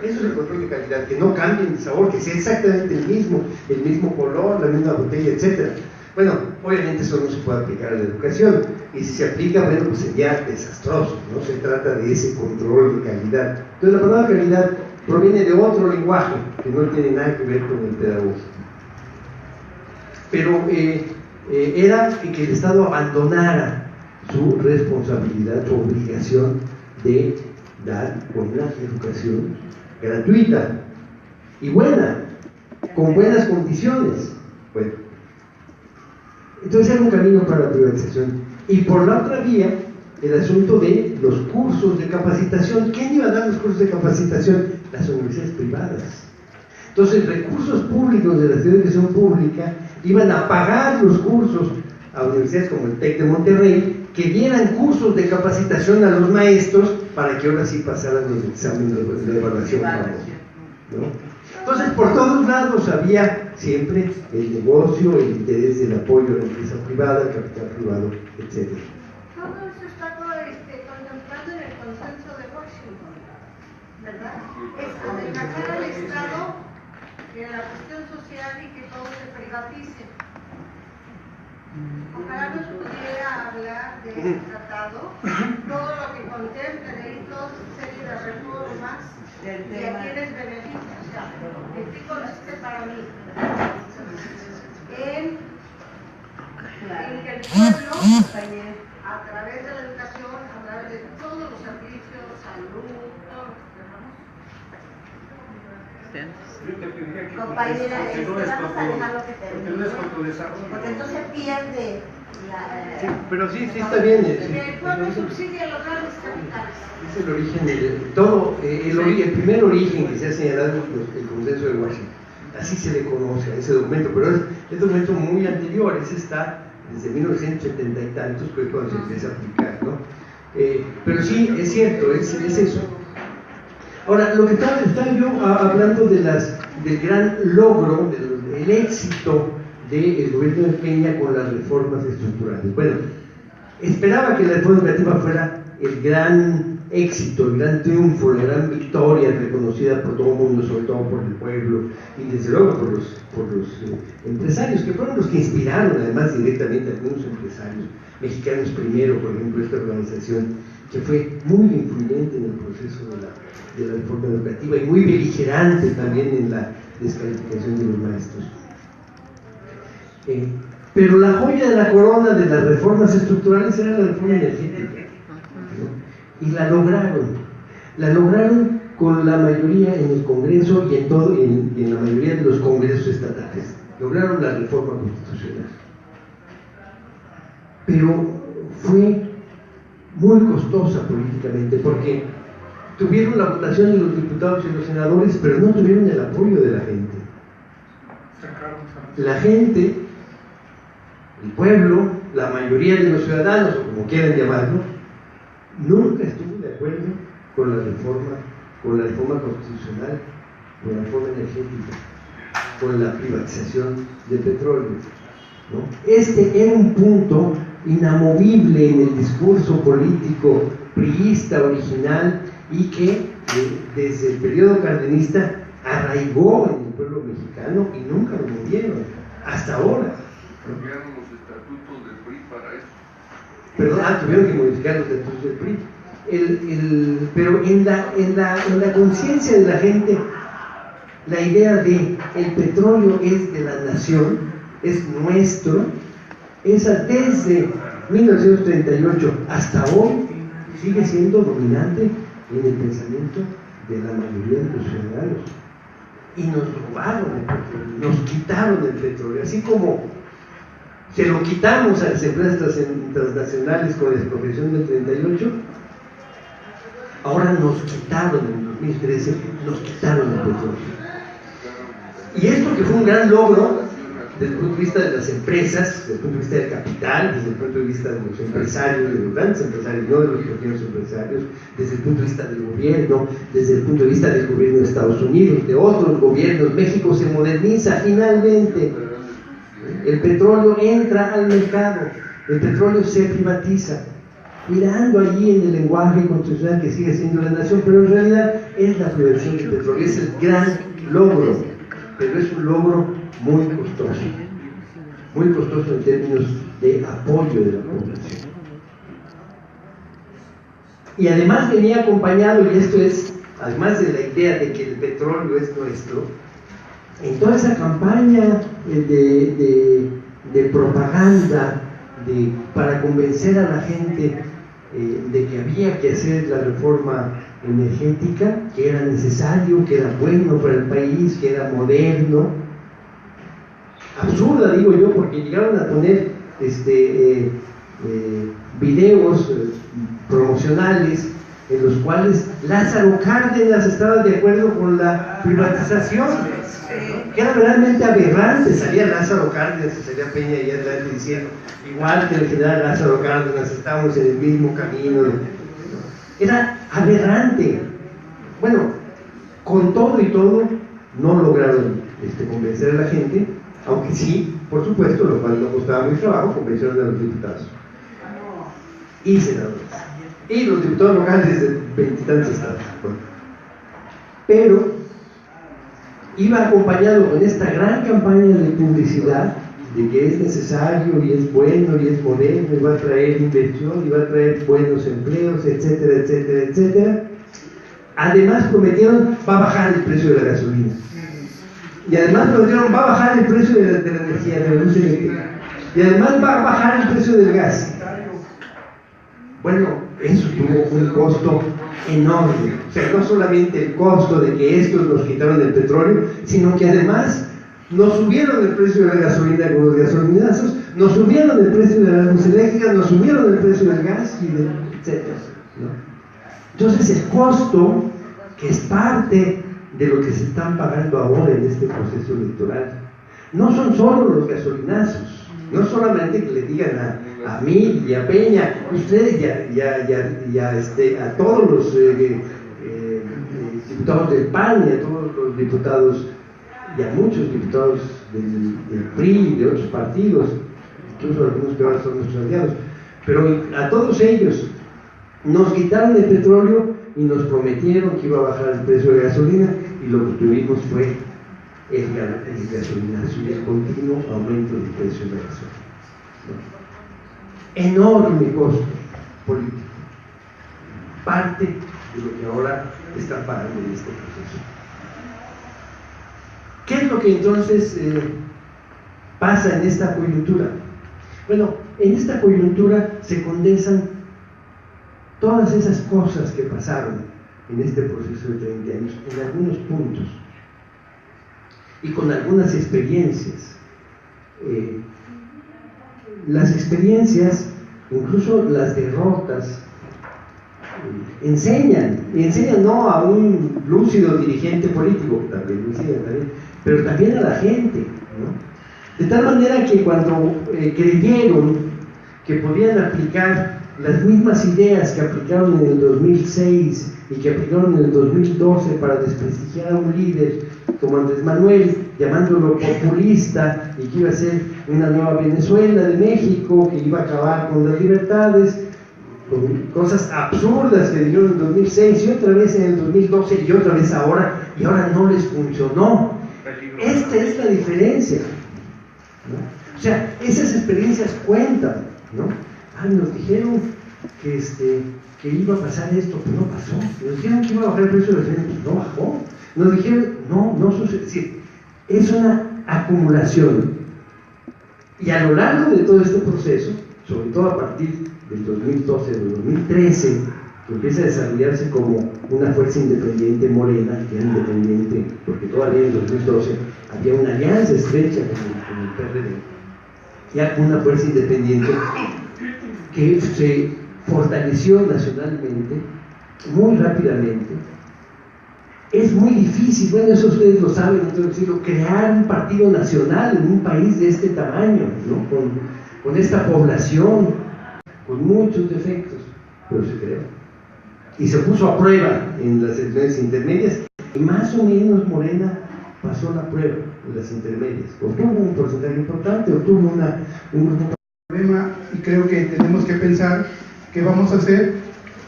Eso es el control de calidad, que no cambien el sabor, que sea exactamente el mismo color, la misma botella, etc. Bueno, obviamente eso no se puede aplicar a la educación, y si se aplica, bueno, pues sería desastroso, no se trata de ese control de calidad. Entonces la palabra calidad proviene de otro lenguaje, que no tiene nada que ver con el pedagógico. Pero era que el Estado abandonara su responsabilidad, su obligación de dar buena educación gratuita y buena, con buenas condiciones. Bueno, entonces era un camino para la privatización. Y por la otra vía, el asunto de los cursos de capacitación. ¿Quién iba a dar los cursos de capacitación? Las universidades privadas. Entonces, recursos públicos de la Secretaría de Educación Pública iban a pagar los cursos a universidades como el TEC de Monterrey, que dieran cursos de capacitación a los maestros para que ahora sí pasaran los exámenes de evaluación. ¿No? Entonces, por todos lados había siempre el negocio, el interés del apoyo a la empresa privada, el capital privado, etc. Todo eso está contemplado en el consenso de Washington, ¿verdad? Es adelgazar al Estado en la cuestión social y que todo se privatice. Ojalá nos pudiera hablar de este tratado, todo lo que contempla y toda serie de reformas y a quienes beneficia. O sea, el que consiste para mí en que el pueblo, a través de la educación, a través de todos los servicios, salud, todo lo que tenemos. Compañera, vamos a dejar lo que termine, porque entonces pierde la... Sí, pero sí está bien. El pueblo subsidia los grandes capitales. Es el origen de todo, el primer origen que se ha señalado es el consenso de Washington. Así se le conoce a ese documento, pero es un documento muy anterior, ese está desde 1970 y tantos, que es cuando se empieza a aplicar, ¿no? Pero sí, es cierto, es eso. Ahora, lo que estaba yo hablando del gran logro, del éxito del gobierno de Peña con las reformas estructurales. Bueno, esperaba que la reforma educativa fuera el gran éxito, el gran triunfo, la gran victoria reconocida por todo el mundo, sobre todo por el pueblo y desde luego por los empresarios, que fueron los que inspiraron además directamente a algunos empresarios mexicanos primero, por ejemplo, esta organización que fue muy influyente en el proceso de la reforma educativa y muy beligerante también en la descalificación de los maestros. Pero la joya de la corona de las reformas estructurales era la reforma energética, ¿no? Y la lograron con la mayoría en el Congreso y en la mayoría de los congresos estatales. Lograron la reforma constitucional. Pero fue muy costosa políticamente, porque tuvieron la votación de los diputados y los senadores, pero no tuvieron el apoyo de la gente. La gente, el pueblo, la mayoría de los ciudadanos, o como quieran llamarlo, nunca estuvo de acuerdo con la reforma constitucional, con la reforma energética, con la privatización del petróleo, ¿no? Este era un punto inamovible en el discurso político priista original y que desde el periodo cardenista arraigó en el pueblo mexicano y nunca lo movieron, hasta ahora. Cambiaron los estatutos del PRI para eso. Perdón, tuvieron que modificar los estatutos del PRI. Pero en la conciencia de la gente, la idea de el petróleo es de la nación, es nuestro, esa desde 1938 hasta hoy sigue siendo dominante en el pensamiento de la mayoría de los ciudadanos. Y nos robaron el petróleo, nos quitaron el petróleo, así como se lo quitamos a las empresas transnacionales con la expropiación del 38, ahora nos quitaron en 2013, nos quitaron el petróleo. Y esto que fue un gran logro desde el punto de vista de las empresas, desde el punto de vista del capital, desde el punto de vista de los empresarios, de los grandes empresarios, no de los pequeños empresarios, desde el punto de vista del gobierno, desde el punto de vista del gobierno de Estados Unidos, de otros gobiernos. México se moderniza finalmente, el petróleo entra al mercado, el petróleo se privatiza, mirando allí en el lenguaje constitucional que sigue siendo la nación, pero en realidad es la privatización del petróleo, es el gran logro, pero es un logro muy costoso en términos de apoyo de la población. Y además venía acompañado, y esto es, además de la idea de que el petróleo es nuestro, en toda esa campaña de propaganda para convencer a la gente de que había que hacer la reforma energética, que era necesario, que era bueno para el país, que era moderno. Absurda, digo yo, porque llegaron a poner videos promocionales en los cuales Lázaro Cárdenas estaba de acuerdo con la privatización, que era realmente aberrante. Salía Lázaro Cárdenas y salía Peña y adelante diciendo, igual que el general Lázaro Cárdenas, estamos en el mismo camino. Era aberrante. Bueno, con todo y todo no lograron convencer a la gente, aunque sí, por supuesto, lo cual no costaba mucho trabajo, convencieron a los diputados y senadores y los diputados locales de 20 y tantos estados. Pero iba acompañado con esta gran campaña de publicidad de que es necesario y es bueno y es moderno y va a traer inversión y va a traer buenos empleos, etcétera, etcétera, etcétera. Además prometieron, va a bajar el precio de la gasolina. Y además prometieron, va a bajar el precio de la energía, de la luz eléctrica. Y además va a bajar el precio del gas. Bueno, eso tuvo un costo enorme. O sea, no solamente el costo de que estos nos quitaron el petróleo, sino que además nos subieron el precio de la gasolina con los gasolinazos, nos subieron el precio de la luz eléctrica, nos subieron el precio del gas, etcétera, ¿no? Entonces el costo, que es parte de lo que se están pagando ahora en este proceso electoral, no son solo los gasolinazos, no solamente que le digan a mí y a Peña, ustedes a todos los diputados del PAN y a todos los diputados y a muchos diputados del PRI y de otros partidos, incluso algunos que ahora son nuestros aliados, pero a todos ellos nos quitaron el petróleo y nos prometieron que iba a bajar el precio de la gasolina, y lo que tuvimos fue el gasolinazo y el continuo aumento del precio de la gasolina, ¿no? Enorme costo político, parte de lo que ahora está pagando en este proceso. ¿Qué es lo que entonces pasa en esta coyuntura? Bueno, en esta coyuntura se condensan todas esas cosas que pasaron en este proceso de 30 años, en algunos puntos, y con algunas experiencias. Las experiencias, incluso las derrotas, enseñan no a un lúcido dirigente político, también lo enseñan, pero también a la gente, ¿no? De tal manera que cuando creyeron que podían aplicar las mismas ideas que aplicaron en el 2006 y que aplicaron en el 2012 para desprestigiar a un líder como Andrés Manuel, llamándolo populista, y que iba a ser una nueva Venezuela de México, que iba a acabar con las libertades, con cosas absurdas que dijeron en el 2006 y otra vez en el 2012 y otra vez ahora, y ahora no les funcionó. Esta es la diferencia, ¿no? O sea, esas experiencias cuentan, ¿no? Nos dijeron que iba a pasar esto, pero no pasó. Nos dijeron que iba a bajar el precio de los alimentos, no bajó. Nos dijeron, no sucede. Es decir, es una acumulación. Y a lo largo de todo este proceso, sobre todo a partir del 2012, del 2013, que empieza a desarrollarse como una fuerza independiente morena, que era independiente, porque todavía en 2012 había una alianza estrecha con el PRD, ya una fuerza independiente que se fortaleció nacionalmente muy rápidamente. Es muy difícil, bueno, eso ustedes lo saben, no tengo que decirlo, crear un partido nacional en un país de este tamaño, ¿no? Con esta población, con muchos defectos, pero se creó. Y se puso a prueba en las elecciones intermedias, y más o menos Morena pasó la prueba en las intermedias. Obtuvo un porcentaje importante, obtuvo un grupo. Y creo que tenemos que pensar qué vamos a hacer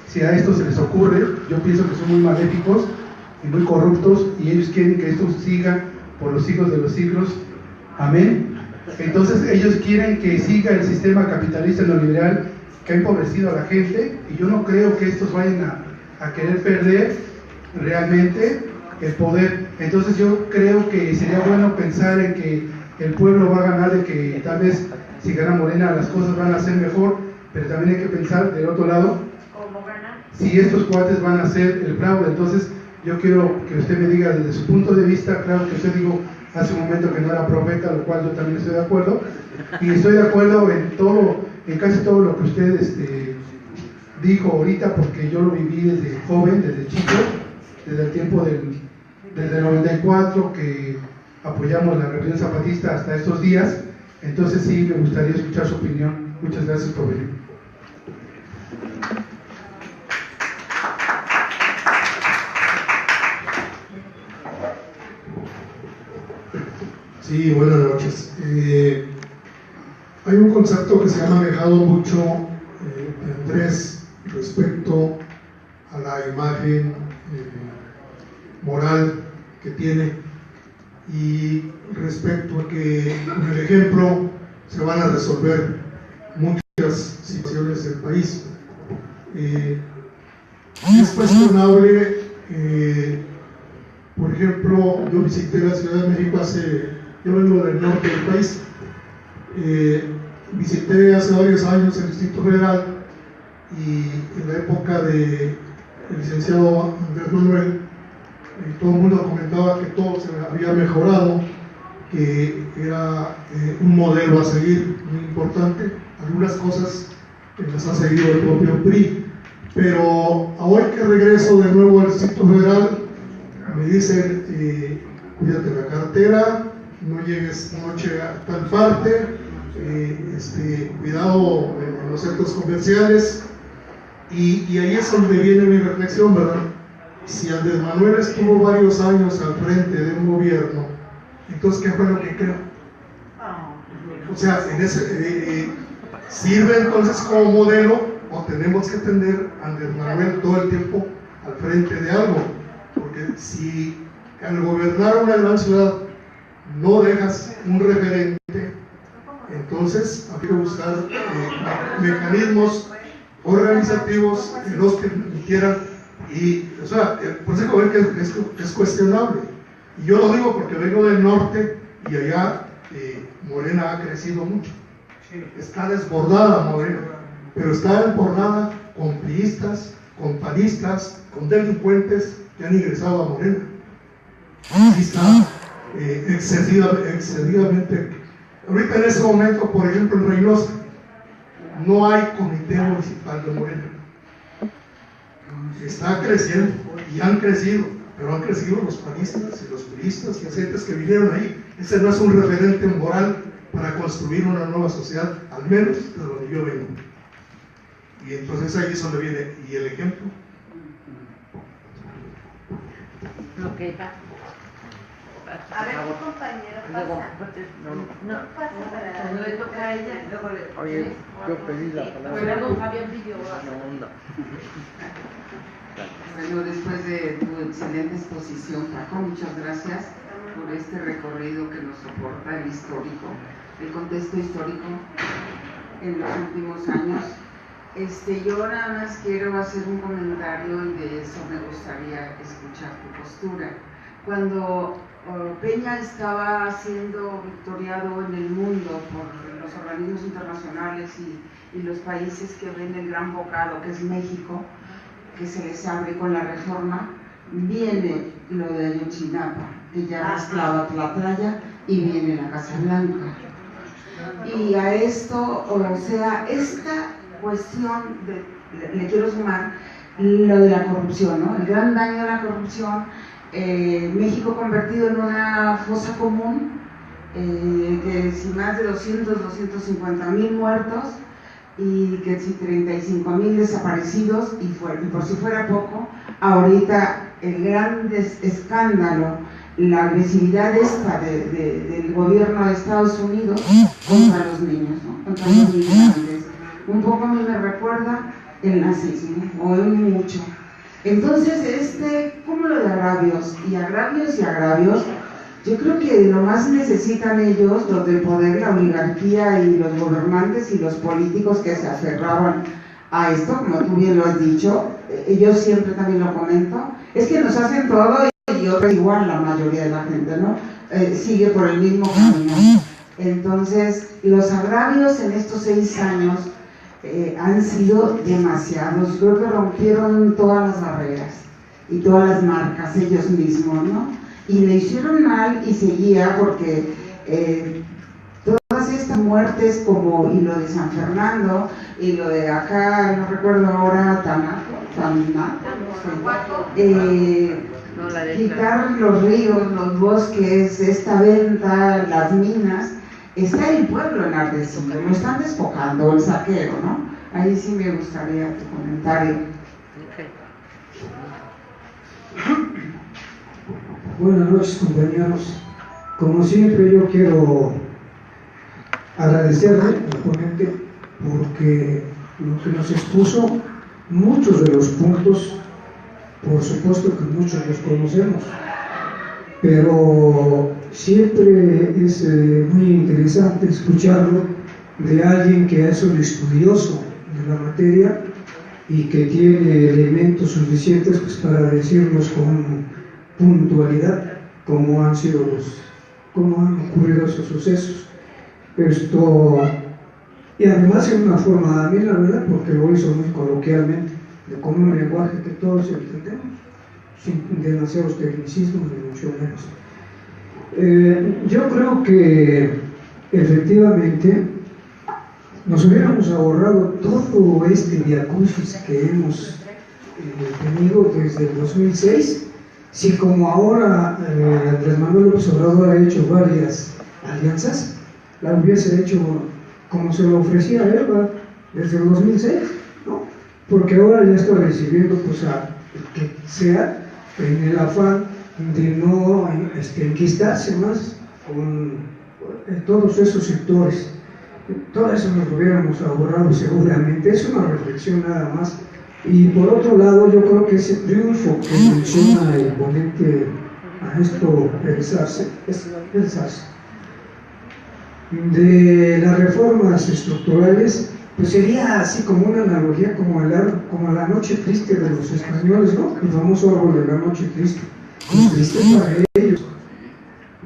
si a esto se les ocurre. Yo pienso que son muy maléficos y muy corruptos, y ellos quieren que esto siga por los siglos de los siglos. Amén. Entonces ellos quieren que siga el sistema capitalista neoliberal que ha empobrecido a la gente, y yo no creo que estos vayan a querer perder realmente el poder. Entonces yo creo que sería bueno pensar en que el pueblo va a ganar, de que tal vez si gana Morena las cosas van a ser mejor, pero también hay que pensar del otro lado si estos cuates van a hacer el fraude. Entonces yo quiero que usted me diga desde su punto de vista. Claro que usted dijo hace un momento que no era profeta, lo cual yo también estoy de acuerdo, y estoy de acuerdo en casi todo lo que usted dijo ahorita, porque yo lo viví desde joven, desde chico, desde el tiempo desde el 94 que apoyamos la rebelión zapatista hasta estos días. Entonces sí, me gustaría escuchar su opinión. Muchas gracias por venir. Sí, buenas noches. Hay un concepto que se ha manejado mucho de Andrés respecto a la imagen moral que tiene, y respecto a que con el ejemplo se van a resolver muchas situaciones del país. Es cuestionable, por ejemplo, yo visité la Ciudad de México yo vengo del norte del país, visité hace varios años el Distrito Federal, y en la época del licenciado Andrés Manuel, todo el mundo comentaba que todo se había mejorado, que era un modelo a seguir muy importante. Algunas cosas las ha seguido el propio PRI, pero hoy que regreso de nuevo al Distrito Federal me dicen cuídate la cartera, no llegues noche a tal parte, cuidado en los centros comerciales, y ahí es donde viene mi reflexión, ¿verdad? Si Andrés Manuel estuvo varios años al frente de un gobierno, entonces ¿qué fue lo que creó? O sea, ¿sirve entonces como modelo, o tenemos que tener a Andrés Manuel todo el tiempo al frente de algo? Porque si al gobernar una gran ciudad no dejas un referente, entonces hay que buscar mecanismos organizativos que nos permitieran. Y, o sea, por eso ver que es cuestionable. Y yo lo digo porque vengo del norte, y allá Morena ha crecido mucho. Está desbordada Morena, pero está desbordada con priistas, con panistas, con delincuentes que han ingresado a Morena. Sí está excesivamente. Ahorita en ese momento, por ejemplo, en Reynosa, no hay comité municipal de Morena. Está creciendo y han crecido, pero han crecido los panistas y los priistas y gentes que vinieron ahí. Ese no es un referente moral para construir una nueva sociedad, al menos de donde yo vengo. Y entonces ahí es donde viene, y el ejemplo. A ver, tu compañero pasa. No pasa para... No le toca a ella, luego le... Oye, yo pedí la palabra. Pero don Fabián pidió. Bueno, después de tu excelente exposición, Paco, muchas gracias por este recorrido que nos soporta el histórico, el contexto histórico en los últimos años. Yo nada más quiero hacer un comentario y de eso me gustaría escuchar tu postura. Cuando Peña estaba siendo victoriado en el mundo por los organismos internacionales y los países que ven el gran bocado que es México, que se les abre con la reforma, viene lo de Ayotzinapa, que ya mezclaba Tlatlaya, y viene la Casa Blanca. Y a esto, o sea, esta cuestión, le quiero sumar lo de la corrupción, ¿no? El gran daño de la corrupción, México convertido en una fosa común, que si más de 250,000 muertos, y que si 35,000 desaparecidos, y por si fuera poco, ahorita el gran escándalo, la agresividad esta del gobierno de Estados Unidos contra los niños, ¿no? Contra los migrantes. Un poco a mí me recuerda el nazismo, o mucho. Entonces, este cúmulo de agravios, yo creo que lo más necesitan ellos, los del poder, la oligarquía y los gobernantes y los políticos que se aferraban a esto, como tú bien lo has dicho, yo siempre también lo comento, es que nos hacen todo y otros igual, la mayoría de la gente, ¿no? Sigue por el mismo camino. Entonces, los agravios en estos 6 años han sido demasiados. Creo que rompieron todas las barreras y todas las marcas ellos mismos, ¿no? Y le hicieron mal y seguía porque todas estas muertes como y lo de San Fernando y lo de acá, no recuerdo ahora, quitar los ríos, los bosques, esta venta, las minas, está el pueblo enardecido, lo están despojando, el saqueo, ¿no? Ahí sí me gustaría tu comentario. Buenas noches, compañeros. Como siempre, yo quiero agradecerle al ponente porque lo que nos expuso, muchos de los puntos, por supuesto que muchos los conocemos, pero siempre es muy interesante escucharlo de alguien que es un estudioso de la materia y que tiene elementos suficientes pues, para decirnos con puntualidad cómo han ocurrido esos sucesos. Y además en una forma amena, ¿verdad? Porque lo hizo muy coloquialmente, con un lenguaje que todos entendemos, sin demasiados tecnicismos ni mucho menos. Yo creo que efectivamente nos hubiéramos ahorrado todo este viacrucis que hemos tenido desde el 2006 si como ahora Andrés Manuel López Obrador ha hecho varias alianzas, la hubiese hecho como se lo ofrecía a él desde el 2006, ¿no? Porque ahora ya está recibiendo pues a que sea en el afán de no enquistarse más con todos esos sectores. Todo eso nos lo hubiéramos ahorrado seguramente. Es una reflexión nada más. Y por otro lado, yo creo que ese triunfo que menciona el ponente a esto pensarse de las reformas estructurales, pues sería así como una analogía como la noche triste de los españoles, ¿no? El famoso árbol de la noche triste. Pues triste para ellos,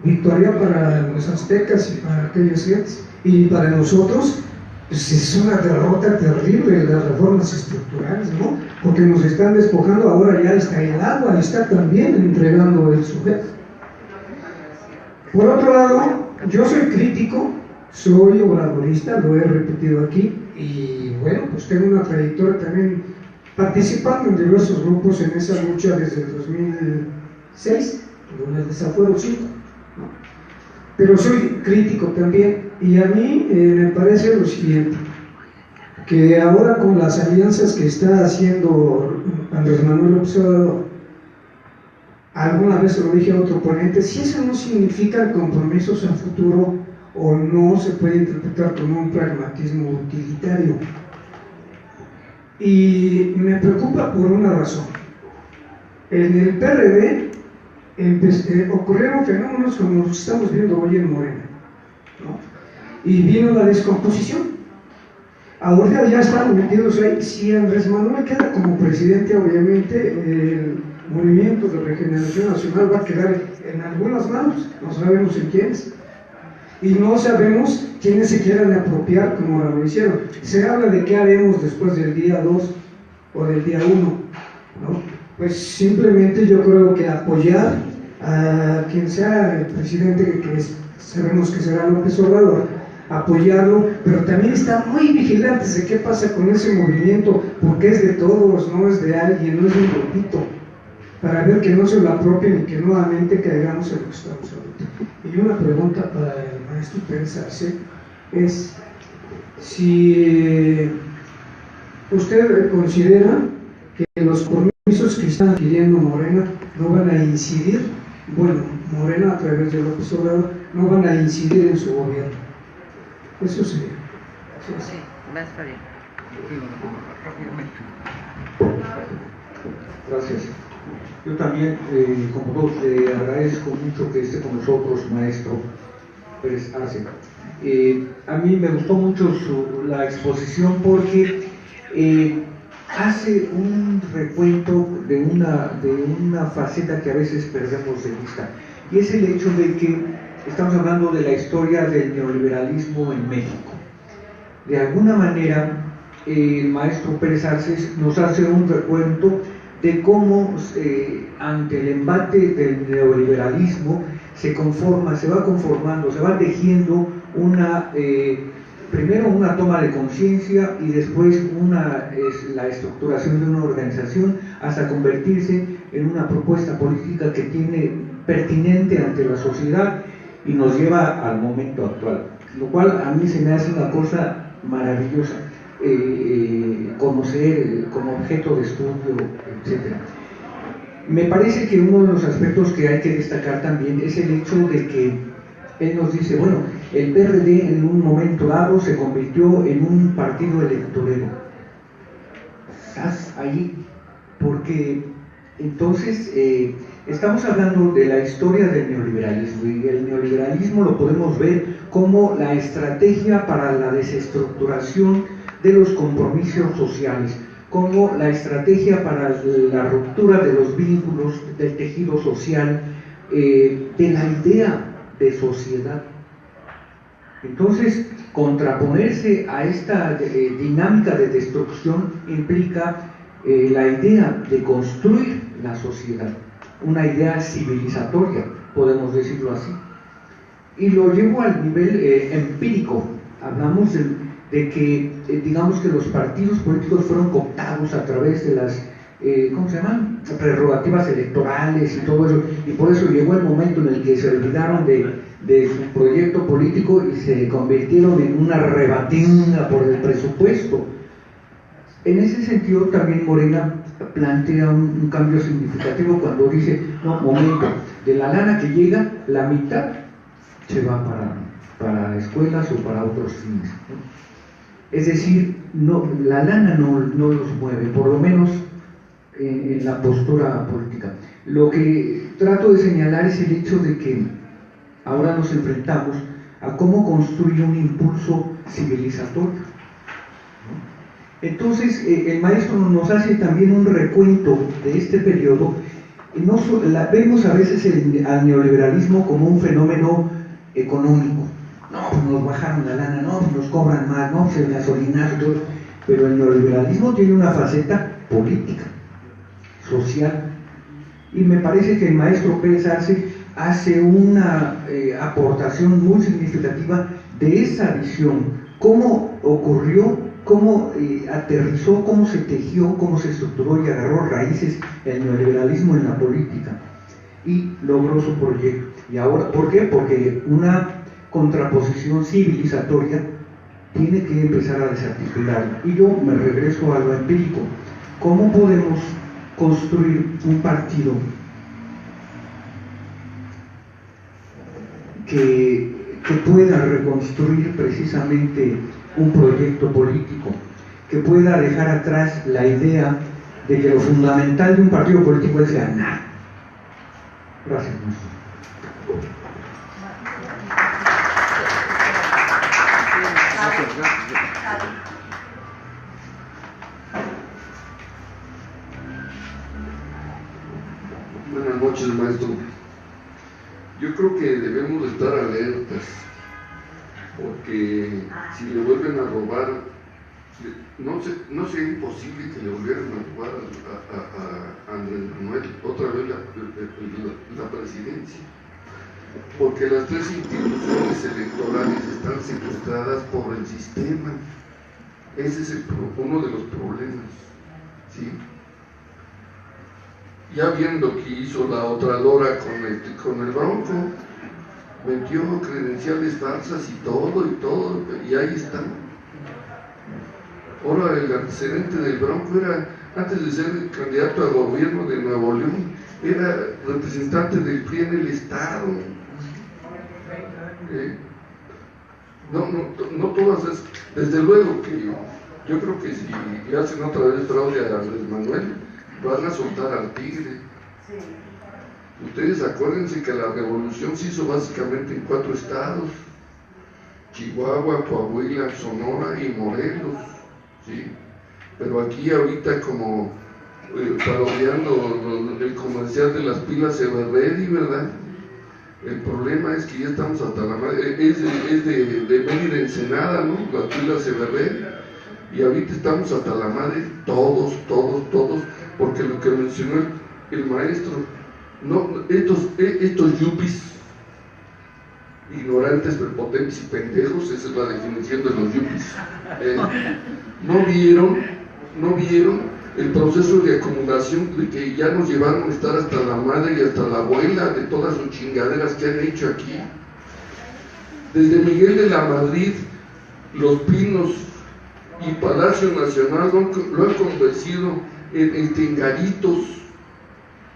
victoria para los aztecas y para aquellos gentes, y para nosotros pues es una derrota terrible las reformas estructurales, ¿no? Porque nos están despojando, ahora ya está el agua, está también entregando el sujeto. Por otro lado, yo soy crítico, soy obradorista, lo he repetido aquí, y bueno, pues tengo una trayectoria también participando en diversos grupos en esa lucha desde el 2006, donde el desafuero 5, ¿no? Pero soy crítico también, y a mí me parece lo siguiente, que ahora con las alianzas que está haciendo Andrés Manuel López Obrador, alguna vez se lo dije a otro ponente, si eso no significa compromisos a futuro o no se puede interpretar como un pragmatismo utilitario. Y me preocupa por una razón. En el PRD ocurrieron fenómenos como los que estamos viendo hoy en Morena, ¿no? Y vino la descomposición. Ahora ya estamos metidos ahí. Si Andrés Manuel queda como presidente, obviamente el Movimiento de Regeneración Nacional va a quedar en algunas manos, no sabemos en quiénes, y no sabemos quiénes se quieran apropiar como ahora lo hicieron. Se habla de qué haremos después del día 2 o del día 1, ¿no? Pues simplemente yo creo que apoyar a quien sea el presidente, sabemos que será López Obrador, apoyarlo, pero también estar muy vigilantes de qué pasa con ese movimiento, porque es de todos, no es de alguien, no es de un grupito, para ver que no se lo apropien y que nuevamente caigamos en lo que estamos ahorita. Y una pregunta para el maestro Pérez Arce es si usted considera que los compromisos que están adquiriendo Morena no van a incidir, bueno, Morena a través de López Obrador, no van a incidir en su gobierno. Eso sería. Sí, va a estar bien. Gracias. Yo también, como todos, le agradezco mucho que esté con nosotros, maestro Pérez Arce. A mí me gustó mucho la exposición porque hace un recuento de una faceta que a veces perdemos de vista, y es el hecho de que estamos hablando de la historia del neoliberalismo en México. De alguna manera, el maestro Pérez Arce nos hace un recuento de cómo ante el embate del neoliberalismo se va conformando, se va tejiendo primero una toma de conciencia y después la estructuración de una organización hasta convertirse en una propuesta política que tiene pertinente ante la sociedad y nos lleva al momento actual, lo cual a mí se me hace una cosa maravillosa. Conocer como objeto de estudio, etc. Me parece que uno de los aspectos que hay que destacar también es el hecho de que él nos dice, bueno, el PRD en un momento dado se convirtió en un partido electorero. ¿Estás ahí? Porque entonces estamos hablando de la historia del neoliberalismo, y el neoliberalismo lo podemos ver como la estrategia para la desestructuración de los compromisos sociales, como la estrategia para la ruptura de los vínculos del tejido social, de la idea de sociedad. Entonces, contraponerse a esta dinámica de destrucción implica la idea de construir la sociedad, una idea civilizatoria, podemos decirlo así. Y lo llevo al nivel empírico. Hablamos de que, digamos que los partidos políticos fueron cooptados a través de las, ¿cómo se llaman?, prerrogativas electorales y todo eso, y por eso llegó el momento en el que se olvidaron de su proyecto político y se convirtieron en una rebatinga por el presupuesto. En ese sentido también Morena plantea un cambio significativo cuando dice, no, momento, de la lana que llega, la mitad se va para escuelas o para otros fines, ¿no? Es decir, la lana no los mueve, por lo menos en la postura política. Lo que trato de señalar es el hecho de que ahora nos enfrentamos a cómo construir un impulso civilizatorio, ¿no? Entonces, el maestro nos hace también un recuento de este periodo. Vemos a veces al neoliberalismo como un fenómeno económico. No nos bajaron la lana, no, nos cobran más, no, el gasolinazo, pero el neoliberalismo tiene una faceta política, social, y me parece que el maestro Pérez hace una aportación muy significativa de esa visión, cómo ocurrió, cómo aterrizó, cómo se tejió, cómo se estructuró y agarró raíces el neoliberalismo en la política y logró su proyecto. Y ahora, ¿por qué? Porque una contraposición civilizatoria tiene que empezar a desarticular. Y yo me regreso a lo empírico. ¿Cómo podemos construir un partido que pueda reconstruir precisamente un proyecto político, que pueda dejar atrás la idea de que lo fundamental de un partido político es ganar? Gracias, maestro. Buenas noches, maestro. Yo creo que debemos de estar alertas, porque si le vuelven a robar, no sería imposible que le volvieran a robar a Andrés Manuel otra vez la presidencia, porque las tres instituciones electorales están secuestradas por el sistema. Ese es uno de los problemas, ¿sí? Ya viendo que hizo la otra Lora con el Bronco, metió credenciales falsas y todo, y ahí está. Ahora el antecedente del Bronco era, antes de ser candidato a gobierno de Nuevo León, era representante del PRI en el Estado. No todas es, desde luego que yo creo que si le hacen otra vez fraude a Andrés Manuel, van a soltar al tigre. Ustedes acuérdense que la revolución se hizo básicamente en 4 estados: Chihuahua, Coahuila, Sonora y Morelos, ¿sí? Pero aquí ahorita, como parodiando el comercial de las pilas Everready, ¿verdad? El problema es que ya estamos hasta la madre, es de Mérida Ensenada, ¿no? Las pilas Everready, y ahorita estamos hasta la madre, todos, porque lo que mencionó el maestro, no, estos yuppies, ignorantes, prepotentes y pendejos, esa es la definición de los yuppies, no vieron el proceso de acumulación de que ya nos llevaron a estar hasta la madre y hasta la abuela de todas sus chingaderas que han hecho aquí. Desde Miguel de la Madrid, Los Pinos y Palacio Nacional lo han convencido en tengaritos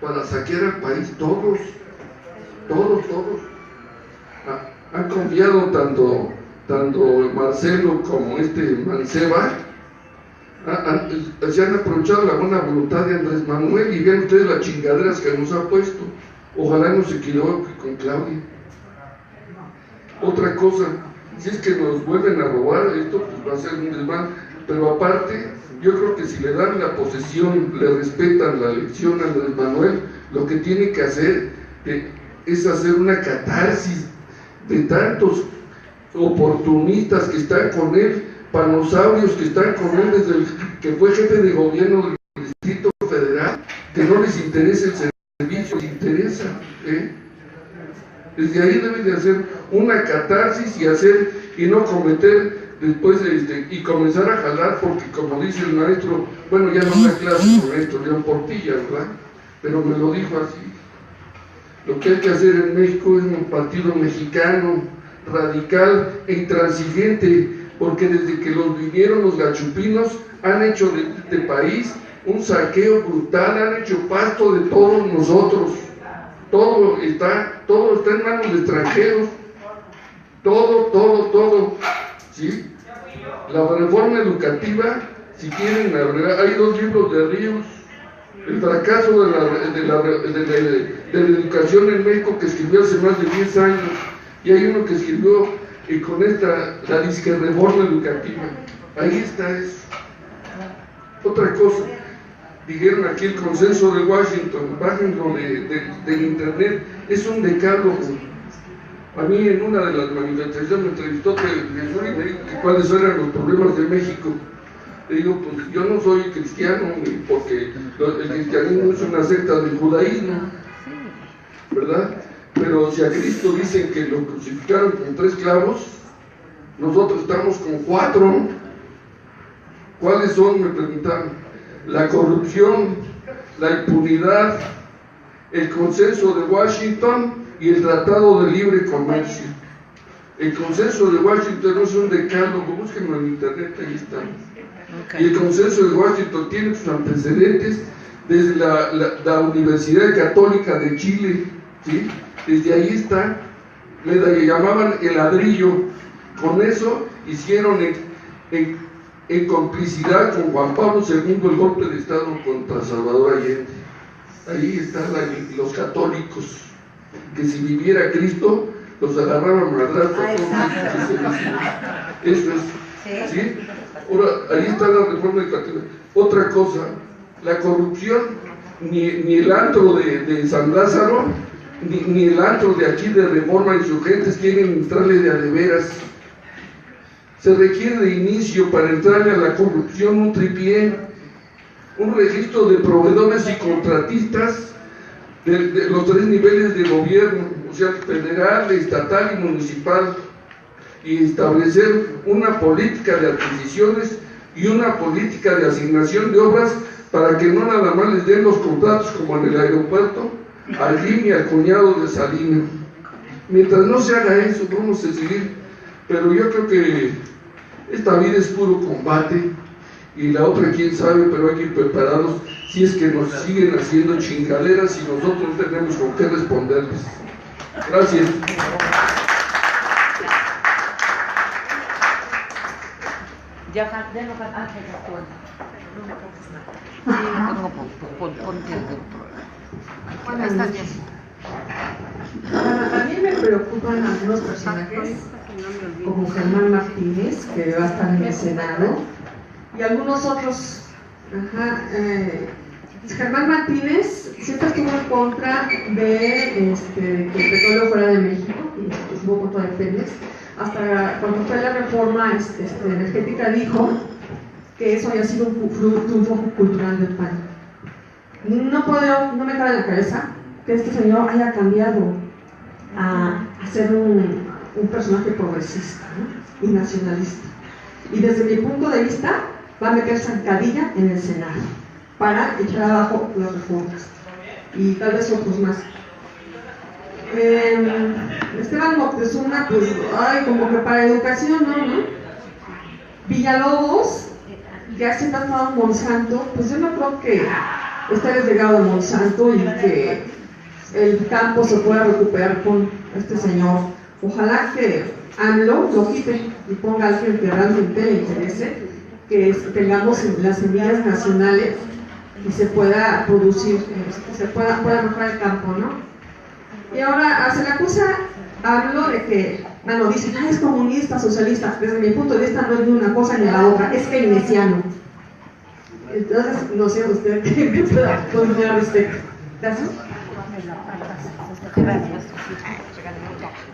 para saquear al país, todos. Han confiado tanto Marcelo como Manceba, se han aprovechado la buena voluntad de Andrés Manuel, y vean ustedes las chingaderas que nos ha puesto. Ojalá no se equivoque con Claudia. Otra cosa, si es que nos vuelven a robar esto, pues va a ser un desmán, pero aparte, yo creo que si le dan la posesión, le respetan la elección a Andrés Manuel, lo que tiene que hacer es hacer una catarsis de tantos oportunistas que están con él, panosaurios que están con él desde que fue jefe de gobierno del Distrito Federal, que no les interesa el servicio, les interesa, Desde ahí deben de hacer una catarsis y no cometer después y comenzar a jalar, porque como dice el maestro, bueno, ya no da clase con esto, León Portilla, ¿verdad? Pero me lo dijo así: lo que hay que hacer en México es un partido mexicano, radical e intransigente, porque desde que los vinieron los gachupinos han hecho de este país un saqueo brutal, han hecho pasto de todos nosotros. Todo está en manos de extranjeros, todo, ¿sí? La reforma educativa, si quieren, hay 2 libros de Ríos, el fracaso de la educación en México, que escribió hace más de 10 años, y hay uno que escribió con la disque reforma educativa. Ahí está eso. Otra cosa, dijeron aquí el consenso de Washington, bájenlo del internet, es un decálogo. A mí en una de las manifestaciones me entrevistó Jesús y me dijo que cuáles eran los problemas de México. Le digo, pues yo no soy cristiano, porque el cristianismo es una secta del judaísmo, ¿verdad? Pero si a Cristo dicen que lo crucificaron con 3 clavos, nosotros estamos con 4. ¿Cuáles son? Me preguntaron. La corrupción, la impunidad, el consenso de Washington y el Tratado de Libre Comercio. El consenso de Washington no es un decálogo, búsquenlo en internet, ahí está. Y el consenso de Washington tiene sus antecedentes desde la Universidad Católica de Chile, ¿sí? Desde ahí está, le llamaban el ladrillo. Con eso hicieron en complicidad con Juan Pablo II el golpe de Estado contra Salvador Allende. Ahí están los católicos, que si viviera Cristo, los agarraban madrazos. Eso es, ¿sí? Ahora, ahí está la reforma educativa. Otra cosa, la corrupción, ni el antro de San Lázaro, ni el antro de aquí de Reforma Insurgentes quieren entrarle de a de veras. Se requiere de inicio para entrarle a la corrupción un tripié, un registro de proveedores y contratistas de los 3 niveles de gobierno, o sea, federal, estatal y municipal, y establecer una política de adquisiciones y una política de asignación de obras para que no nada más les den los contratos como en el aeropuerto al GIM y al cuñado de Salinas. Mientras no se haga eso, vamos a seguir, pero yo creo que esta vida es puro combate y la otra quién sabe, pero hay que ir preparados si es que nos siguen haciendo chingaderas y nosotros no tenemos con qué responderles. Gracias. Ya, déjalo Ángel, Bueno, estás bien. A mí me preocupan algunos personajes, como Germán Martínez, que va a estar en el Senado, y algunos otros. Germán Martínez siempre estuvo en contra de que el petróleo fuera de México, y estuvo en contra de Pemex. Hasta cuando fue la reforma energética dijo que eso había sido un triunfo cultural del PAN. No me cabe en la cabeza que este señor haya cambiado a ser un personaje progresista, ¿no? Y nacionalista. Y desde mi punto de vista va a meter zancadilla en el Senado para echar abajo las reformas y tal vez otros más. Esteban Moctezuma, pues, como que para educación, ¿no? Villalobos, que hace tratado en Monsanto, pues yo no creo que esté desligado de Monsanto y que el campo se pueda recuperar con este señor. Ojalá que AMLO lo quite y ponga a alguien que realmente le interese, que tengamos las semillas nacionales y se pueda producir, se pueda mejorar el campo, ¿no? Y ahora se le acusa a AMLO de que, dicen, es comunista, socialista. Desde mi punto de vista no es ni una cosa ni la otra, es keynesiano. Entonces, no sé usted qué me pueda poner al respecto. Gracias.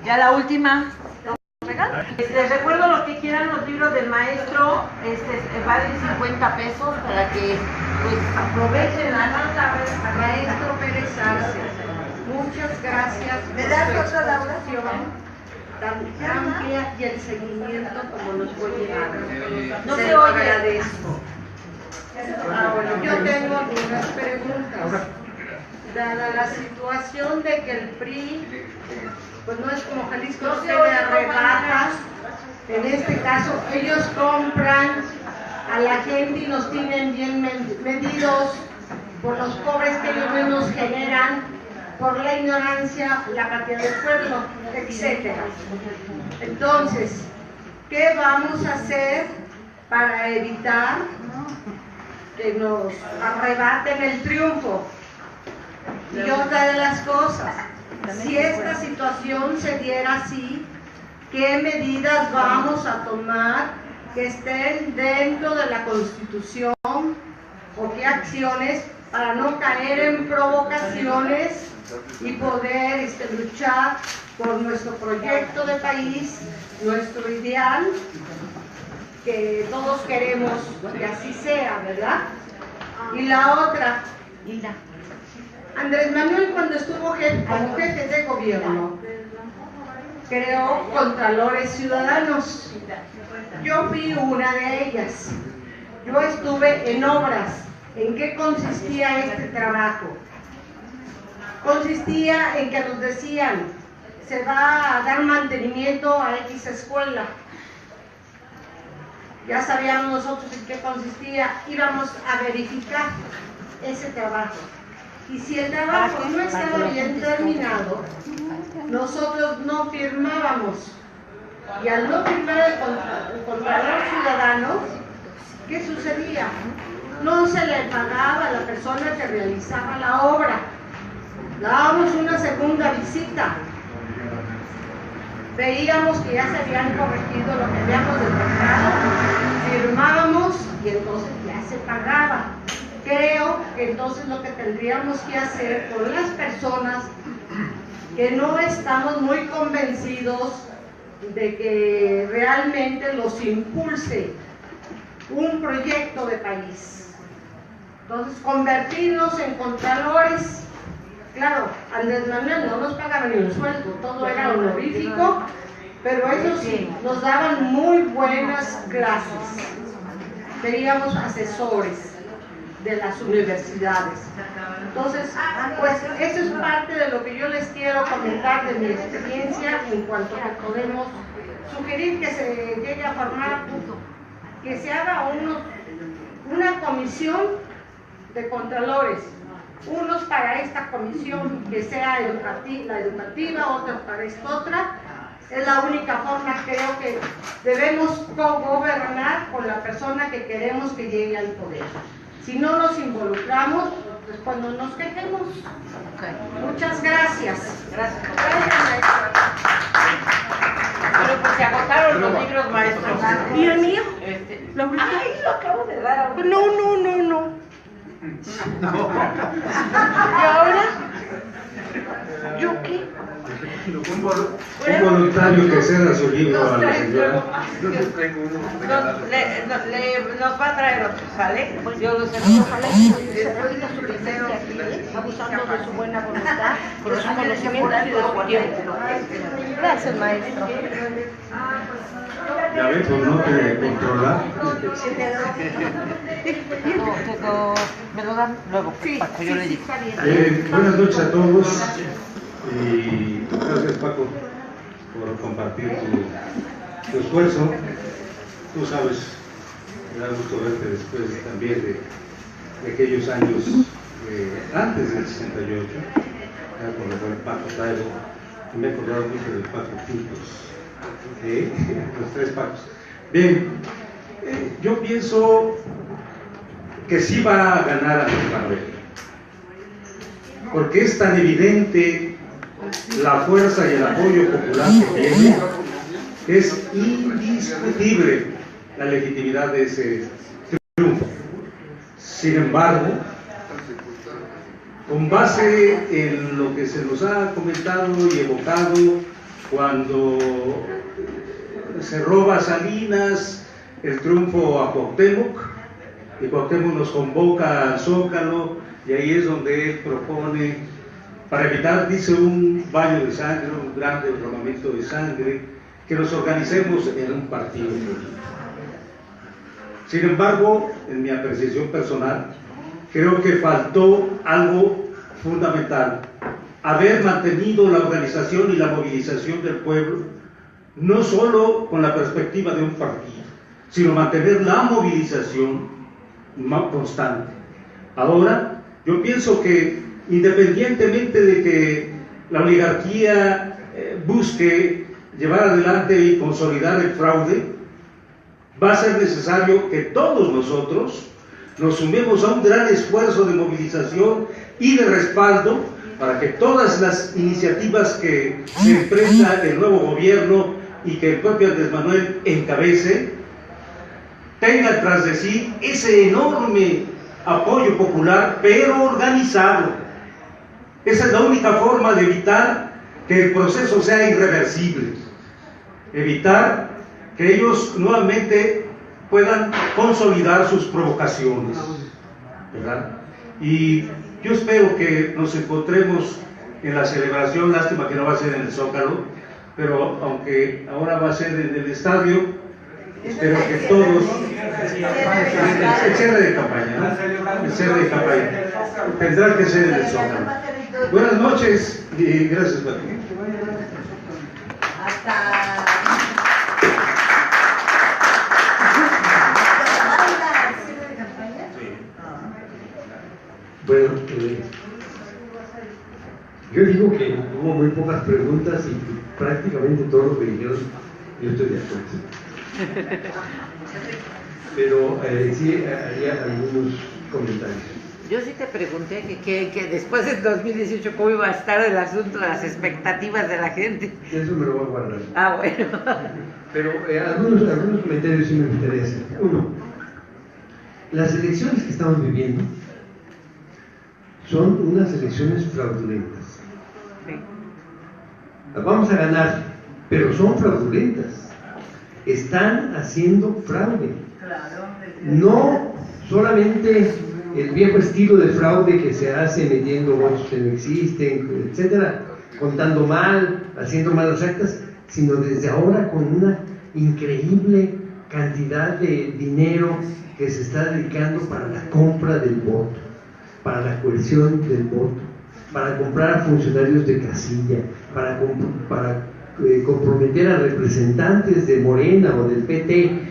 Ya la última. Les recuerdo los que quieran los libros del maestro, valen 50 pesos para que pues aprovechen la nota. Maestro Pérez Arce, muchas gracias ¿Me das otra Laura? tan amplia y el seguimiento como nos fue llevando. No se se lo oye. agradezco. Ahora, yo tengo algunas preguntas. Dada la situación de que el PRI, pues no es como Jalisco, no tiene rebajas, en este caso ellos compran a la gente y nos tienen bien medidos por los pobres que ellos mismos generan, por la ignorancia, la apatía del pueblo, etc. Entonces, ¿qué vamos a hacer para evitar que nos arrebaten el triunfo? Y otra de las cosas, si esta situación se diera así, ¿qué medidas vamos a tomar que estén dentro de la Constitución o qué acciones para no caer en provocaciones y poder luchar por nuestro proyecto de país, nuestro ideal, que todos queremos que así sea, ¿verdad? Y la otra, Andrés Manuel, cuando estuvo como jefe de gobierno, creó Contralores Ciudadanos. Yo fui una de ellas. Yo estuve en obras. ¿En qué consistía este trabajo? Consistía en que nos decían, se va a dar mantenimiento a X escuela. Ya sabíamos nosotros en qué consistía, íbamos a verificar ese trabajo. Y si el trabajo no estaba bien terminado, nosotros no firmábamos. Y al no firmar el Contralor Ciudadano, ¿qué sucedía? No se le pagaba a la persona que realizaba la obra. Dábamos una segunda visita. Veíamos que ya se habían corregido lo que habíamos detectado, firmábamos y entonces ya se pagaba. Creo que entonces lo que tendríamos que hacer con las personas que no estamos muy convencidos de que realmente los impulse un proyecto de país. Entonces, convertirnos en contralores. Claro, Andrés Manuel no nos pagaba ni un sueldo, todo era honorífico, pero eso sí, nos daban muy buenas clases. Teníamos asesores de las universidades. Entonces, pues eso es parte de lo que yo les quiero comentar de mi experiencia en cuanto a que podemos sugerir que se llegue a formar, que se haga una comisión de contralores, unos para esta comisión que sea la educativa, otros para esta otra. Es la única forma, creo que debemos co-gobernar con la persona que queremos que llegue al poder. Si no nos involucramos, pues cuando nos quejemos. Muchas gracias. Gracias, maestra. Pero pues se agotaron los libros, maestros. ¿Y el mío? Ahí lo acabo de dar. No. ¿Y ahora? ¿Yo qué? Un voluntario que ceda su libro a la señora. Nos va a traer otro, ¿sale? Yo lo sé. Ojalá se reúna su presencia aquí, abusando de su buena voluntad, de su conocimiento y de su tiempo. Gracias, maestro. Ya ves, por no te controlar. Me lo dan luego, para que yo le diga. Buenas noches a todos y gracias, Paco, por compartir tu esfuerzo. Tú sabes, me da gusto verte después también de aquellos años antes del 68, cuando fue el Paco Taibo, y me he acordado mucho del Paco Juntos. Los tres Pacos. Bien, yo pienso que sí va a ganar Andrés Manuel, porque es tan evidente la fuerza y el apoyo popular que tiene, que es indiscutible la legitimidad de ese triunfo. Sin embargo, con base en lo que se nos ha comentado y evocado, cuando se roba a Salinas el triunfo a Cuauhtémoc, y Cuauhtémoc nos convoca al Zócalo, y ahí es donde él propone, para evitar, dice, un baño de sangre, un gran derramamiento de sangre, que nos organicemos en un partido político. Sin embargo, en mi apreciación personal, creo que faltó algo fundamental: haber mantenido la organización y la movilización del pueblo, no solo con la perspectiva de un partido, sino mantener la movilización constante. Ahora, yo pienso que independientemente de que la oligarquía busque llevar adelante y consolidar el fraude, va a ser necesario que todos nosotros nos sumemos a un gran esfuerzo de movilización y de respaldo para que todas las iniciativas que se emprenda el nuevo gobierno y que el propio Andrés Manuel encabece tengan tras de sí ese enorme apoyo popular, pero organizado. Esa es la única forma de evitar que el proceso sea irreversible, evitar que ellos nuevamente puedan consolidar sus provocaciones, ¿verdad? Y yo espero que nos encontremos en la celebración, lástima que no va a ser en el Zócalo, pero aunque ahora va a ser en el estadio, espero que todos... El cierre de campaña, ¿no? El cierre de campaña. Tendrá que ser en el Zócalo. Buenas noches y gracias, Pati. Bueno, yo digo que hubo muy pocas preguntas y prácticamente todo lo que dijeron, yo estoy de acuerdo. Pero sí haría algunos comentarios. Yo sí te pregunté que después del 2018 cómo iba a estar el asunto de las expectativas de la gente. Eso me lo voy a guardar. Ah, bueno. Pero algunos comentarios sí me interesan. Uno, las elecciones que estamos viviendo son unas elecciones fraudulentas. Sí. Las vamos a ganar, pero son fraudulentas. Están haciendo fraude. No solamente el viejo estilo de fraude que se hace metiendo votos que no existen, etcétera, contando mal, haciendo malas actas, sino desde ahora con una increíble cantidad de dinero que se está dedicando para la compra del voto, para la coerción del voto, para comprar a funcionarios de casilla, para comprometer a representantes de Morena o del PT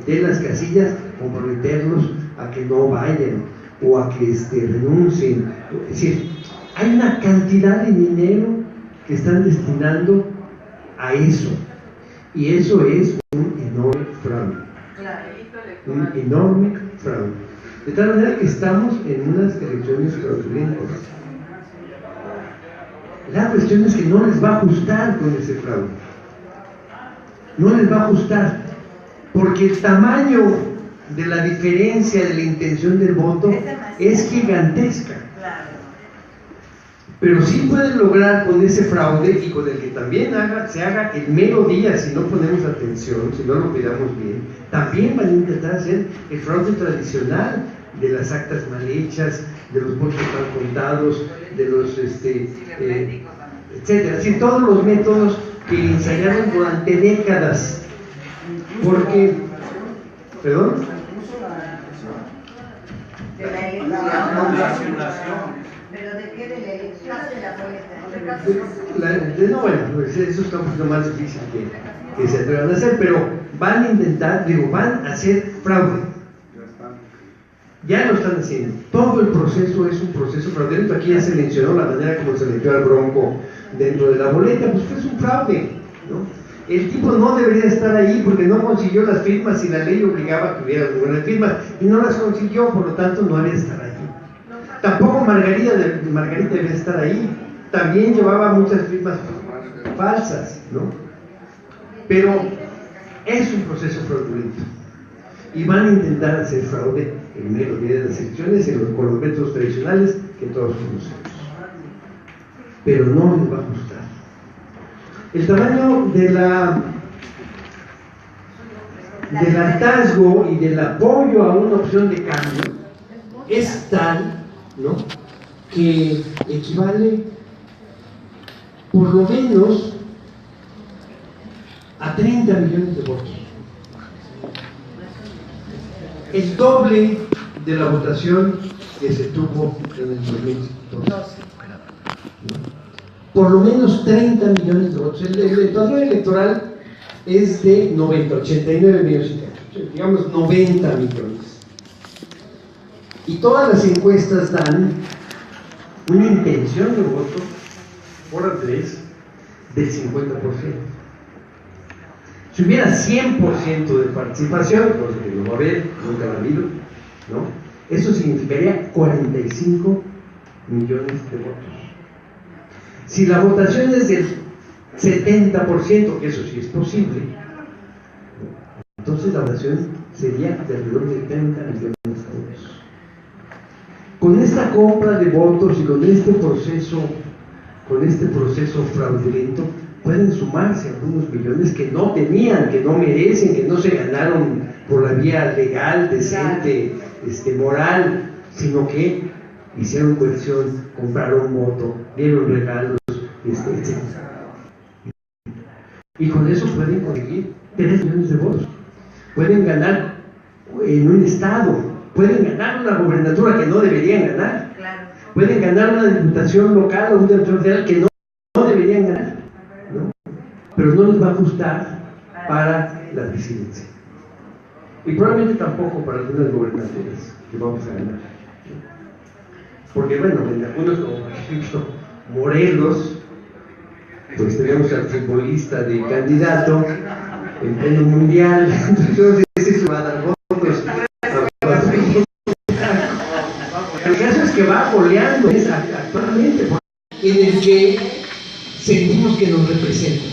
de las casillas, comprometerlos a que no vayan o a que renuncien. Es decir, hay una cantidad de dinero que están destinando a eso, y eso es un enorme fraude. Un enorme fraude. De tal manera que estamos en unas elecciones fraudulentas. La cuestión es que no les va a ajustar con ese fraude. No les va a ajustar, porque el tamaño de la diferencia de la intención del voto es gigantesca. Pero sí pueden lograr con ese fraude, y con el que también se haga el mero día, si no ponemos atención, si no lo cuidamos bien, también van a intentar hacer el fraude tradicional de las actas mal hechas, de los votos mal contados, de los etcétera, así todos los métodos que ensayaron durante décadas. Porque, ¿perdón? De la elección. ¿Pero de qué? ¿De la elección o de la boleta? No, bueno, pues eso está un poquito más difícil que se atrevan a hacer, pero van a intentar, van a hacer fraude. Ya lo están haciendo. Todo el proceso es un proceso fraudulento. Aquí ya se mencionó la manera como se metió al Bronco dentro de la boleta, pues fue un fraude, ¿no? El tipo no debería estar ahí porque no consiguió las firmas y la ley obligaba a que hubiera algunas firmas y no las consiguió, por lo tanto no debía estar ahí. Tampoco Margarita debía estar ahí, también llevaba muchas firmas falsas, ¿no? Pero es un proceso fraudulento y van a intentar hacer fraude el mero día de las elecciones con los métodos tradicionales que todos conocemos, pero no les va a gustar. El tamaño del hartazgo y del apoyo a una opción de cambio es tal, ¿no?, que equivale por lo menos a 30 millones de votos. El doble de la votación que se tuvo en el 2012. Por lo menos 30 millones de votos. El padrón electoral es de 89 millones, digamos 90 millones. Y todas las encuestas dan una intención de voto por Andrés del 50%. Si hubiera 100% de participación, cosa que no va a haber, nunca la ha habido, ¿no?, eso significaría 45 millones de votos. Si la votación es del 70%, que eso sí es posible, entonces la votación sería de alrededor de 30 millones de votos. Con esta compra de votos y con este proceso con este proceso fraudulento, pueden sumarse algunos millones que no tenían, que no merecen, que no se ganaron por la vía legal, decente, moral, sino que hicieron coerción, compraron voto, dieron regalos, etc. Y con eso pueden conseguir 3 millones de votos. Pueden ganar en un estado, pueden ganar una gobernatura que no deberían ganar, pueden ganar una diputación local o una diputación federal que no deberían ganar, ¿no? Pero no les va a ajustar para la presidencia. Y probablemente tampoco para algunas gobernaturas que vamos a ganar. Porque bueno, en algunos, como por ejemplo Morelos, pues tenemos al futbolista de candidato en pleno mundial, entonces eso va a dar votos. El caso es que va goleando actualmente, en el que sentimos que nos representa,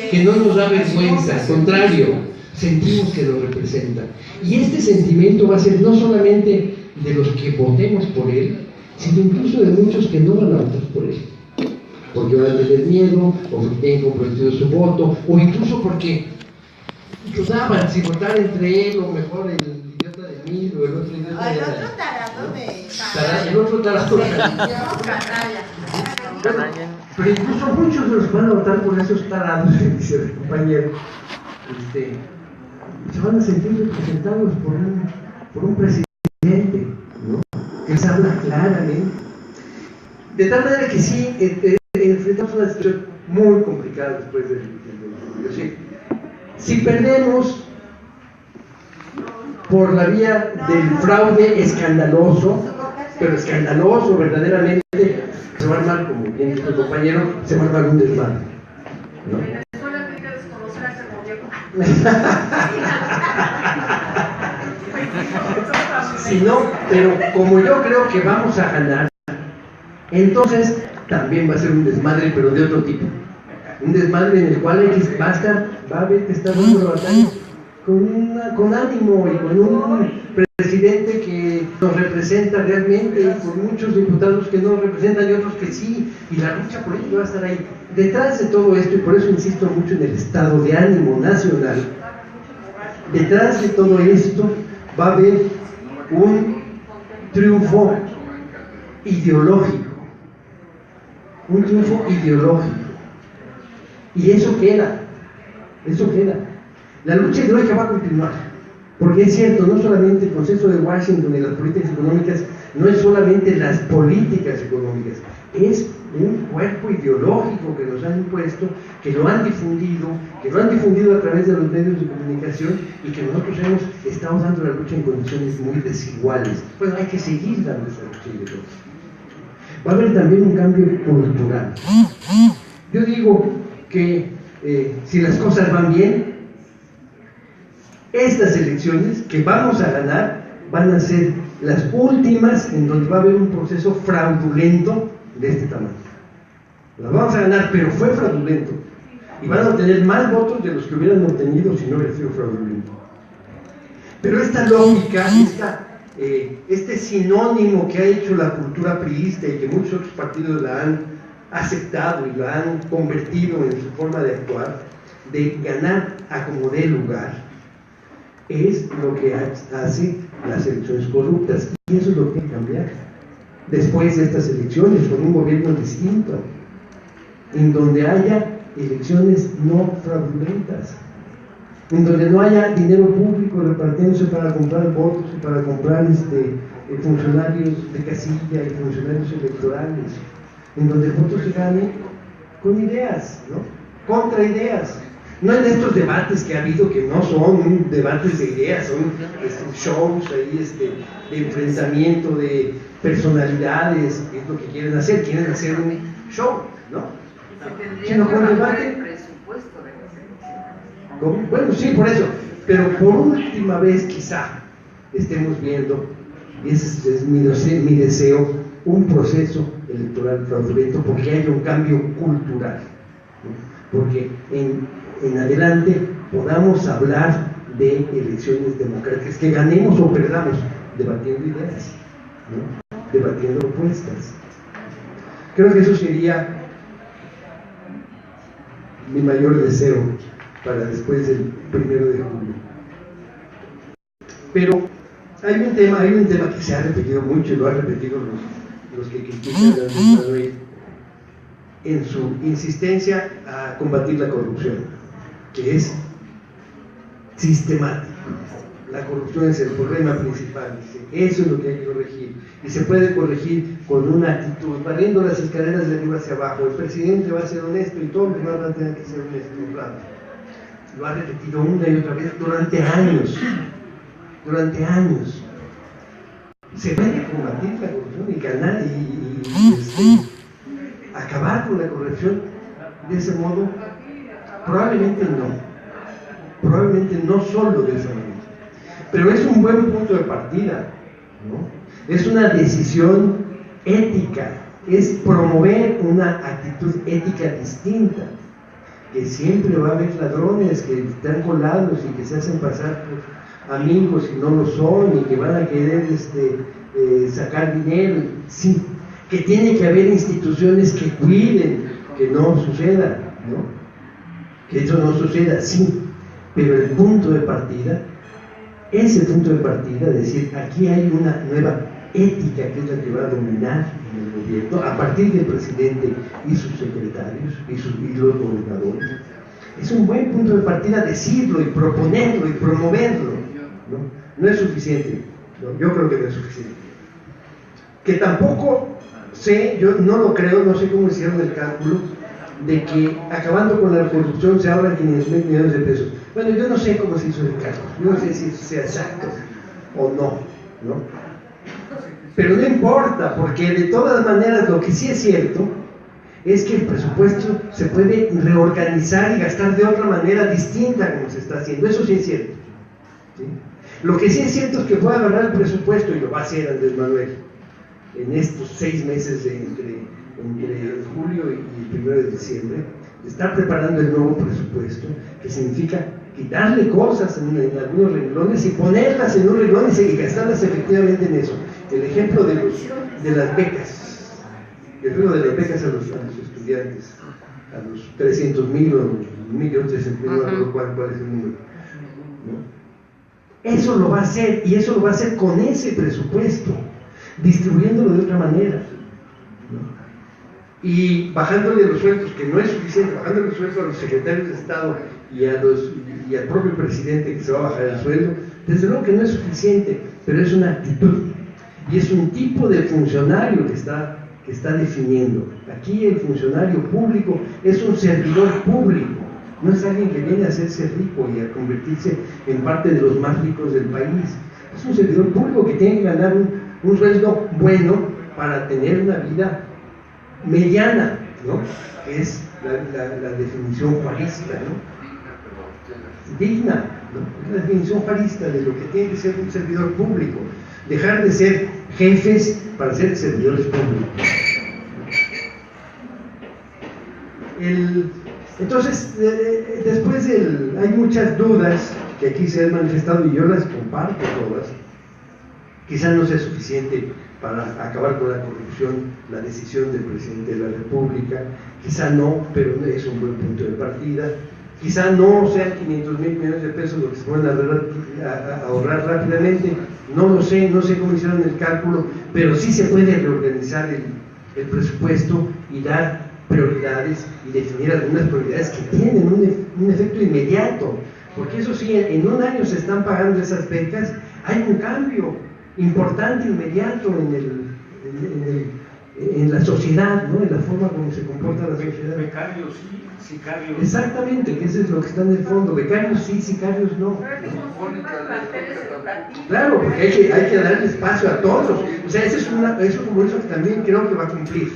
que no nos da vergüenza, al contrario, sentimos que nos representa. Y este sentimiento va a ser no solamente de los que votemos por él, sino incluso de muchos que no van a votar por él, porque van a tener miedo, o porque tienen comprometido su voto, o incluso porque dudaban si votar entre él o mejor el idiota de mí o el otro idiota de la... El otro tarado de pero incluso muchos de los que van a votar por esos tarados, dice el compañero, se van a sentir representados por un presidente, ¿no? Que les habla claramente. De tal manera que sí, enfrentamos una situación muy complicada después del sí. Si perdemos por la vía del fraude escandaloso, pero escandaloso verdaderamente, se va a armar, como bien dijo el compañero, se va a armar un desmadre, ¿no? Si no, pero como yo creo que vamos a ganar, entonces también va a ser un desmadre, pero de otro tipo. Un desmadre en el cual va a haber que estar dando la batalla con ánimo y con un presidente que nos representa realmente, y con muchos diputados que no nos representan y otros que sí, y la lucha política va a estar ahí. Detrás de todo esto, y por eso insisto mucho en el estado de ánimo nacional, detrás de todo esto va a haber un triunfo ideológico, y eso queda. La lucha ideológica va a continuar, porque es cierto, no solamente el consenso de Washington y las políticas económicas, no es solamente las políticas económicas, es un cuerpo ideológico que nos han impuesto, que lo han difundido a través de los medios de comunicación, y que nosotros hemos estado dando la lucha en condiciones muy desiguales. Bueno, hay que seguir dando esa lucha ideológica. Va a haber también un cambio cultural. Yo digo que si las cosas van bien, estas elecciones que vamos a ganar van a ser las últimas en donde va a haber un proceso fraudulento de este tamaño. Las vamos a ganar, pero fue fraudulento, y van a obtener más votos de los que hubieran obtenido si no hubiera sido fraudulento. Pero esta lógica, este sinónimo que ha hecho la cultura priista y que muchos otros partidos la han aceptado y la han convertido en su forma de actuar, de ganar a como dé lugar, es lo que hace las elecciones corruptas, y eso es lo que hay que cambiar después de estas elecciones, con un gobierno distinto, en donde haya elecciones no fraudulentas, en donde no haya dinero público repartiéndose para comprar votos y para comprar funcionarios de casilla y funcionarios electorales, en donde el voto se gane con ideas, ¿no? Contra ideas. No en estos debates que ha habido, que no son debates de ideas, son shows ahí, de enfrentamiento de personalidades, que es lo que quieren hacer un show, ¿no? Sino con debate. Bueno, sí, por eso, pero por última vez quizá estemos viendo, y ese es mi deseo, un proceso electoral fraudulento, porque haya un cambio cultural, ¿no? Porque en adelante podamos hablar de elecciones democráticas, que ganemos o perdamos, debatiendo ideas, ¿no? Debatiendo propuestas. Creo que eso sería mi mayor deseo para después del 1 de julio. Pero hay un tema que se ha repetido mucho y lo han repetido los que critican a Andrés Manuel en su insistencia a combatir la corrupción, que es sistemático. La corrupción es el problema principal, eso es lo que hay que corregir, y se puede corregir con una actitud, barriendo las escaleras de arriba hacia abajo. El presidente va a ser honesto y todos los demás van a tener que ser honestos, claro. Lo ha repetido una y otra vez durante años. Se puede combatir la corrupción y ganar y acabar con la corrupción de ese modo. Probablemente no solo de esa manera, pero es un buen punto de partida, ¿no? Es una decisión ética, es promover una actitud ética distinta, que siempre va a haber ladrones que están colados y que se hacen pasar por amigos y no lo son, y que van a querer sacar dinero, sí, que tiene que haber instituciones que cuiden que no suceda, ¿no? Que eso no suceda, sí, pero el punto de partida, ese punto de partida, es decir, aquí hay una nueva ética que es la que va a dominar en el gobierno, a partir del presidente y sus secretarios y los gobernadores. Es un buen punto de partida decirlo y proponerlo y promoverlo, ¿no? No es suficiente, ¿no? Yo creo que no es suficiente. Que tampoco sé, yo no lo creo, no sé cómo hicieron el cálculo de que acabando con la corrupción se ahorran 500,000 millones de pesos. Bueno, yo no sé cómo se hizo el cálculo, yo no sé si sea exacto o no, ¿no? Pero no importa, porque de todas maneras lo que sí es cierto es que el presupuesto se puede reorganizar y gastar de otra manera distinta como se está haciendo, eso sí es cierto, ¿sí? Lo que sí es cierto es que puede agarrar el presupuesto, y lo va a hacer Andrés Manuel en estos 6 meses entre julio y el 1 de diciembre, está preparando el nuevo presupuesto, que significa quitarle cosas en algunos renglones y ponerlas en un renglón y gastarlas efectivamente en eso. El ejemplo de las becas, a los estudiantes, a los 300,000 o 1.300,000, no recuerdo cuál es el número, ¿no? Eso lo va a hacer, y eso lo va a hacer con ese presupuesto, distribuyéndolo de otra manera, ¿no? Y bajándole los sueldos, que no es suficiente, bajándole los sueldos a los secretarios de Estado y al propio presidente, que se va a bajar el sueldo, desde luego que no es suficiente, pero es una actitud y es un tipo de funcionario que está definiendo. Aquí el funcionario público es un servidor público, no es alguien que viene a hacerse rico y a convertirse en parte de los más ricos del país. Es un servidor público que tiene que ganar un sueldo bueno para tener una vida mediana, ¿no? Que es la definición juarista, ¿no? Digna, ¿no? Es la definición juarista de lo que tiene que ser un servidor público. Dejar de ser jefes para ser servidores públicos. Entonces, después hay muchas dudas que aquí se han manifestado y yo las comparto todas. Quizá no sea suficiente para acabar con la corrupción la decisión del presidente de la República, quizá no, pero es un buen punto de partida. Quizá no sean 500,000 millones de pesos lo que se pueden ahorrar rápidamente, no lo sé, no sé cómo hicieron el cálculo, pero sí se puede reorganizar el presupuesto y dar prioridades y definir algunas prioridades que tienen un efecto inmediato, porque eso sí, en un año se están pagando esas becas, hay un cambio importante, inmediato en la sociedad, ¿no? En la forma como se comporta la sociedad. Becarios sí, sicarios. Exactamente, que eso es lo que está en el fondo. Becarios sí, sicarios no. Claro, porque hay que darle espacio a todos. O sea, eso es un compromiso que también creo que va a cumplir.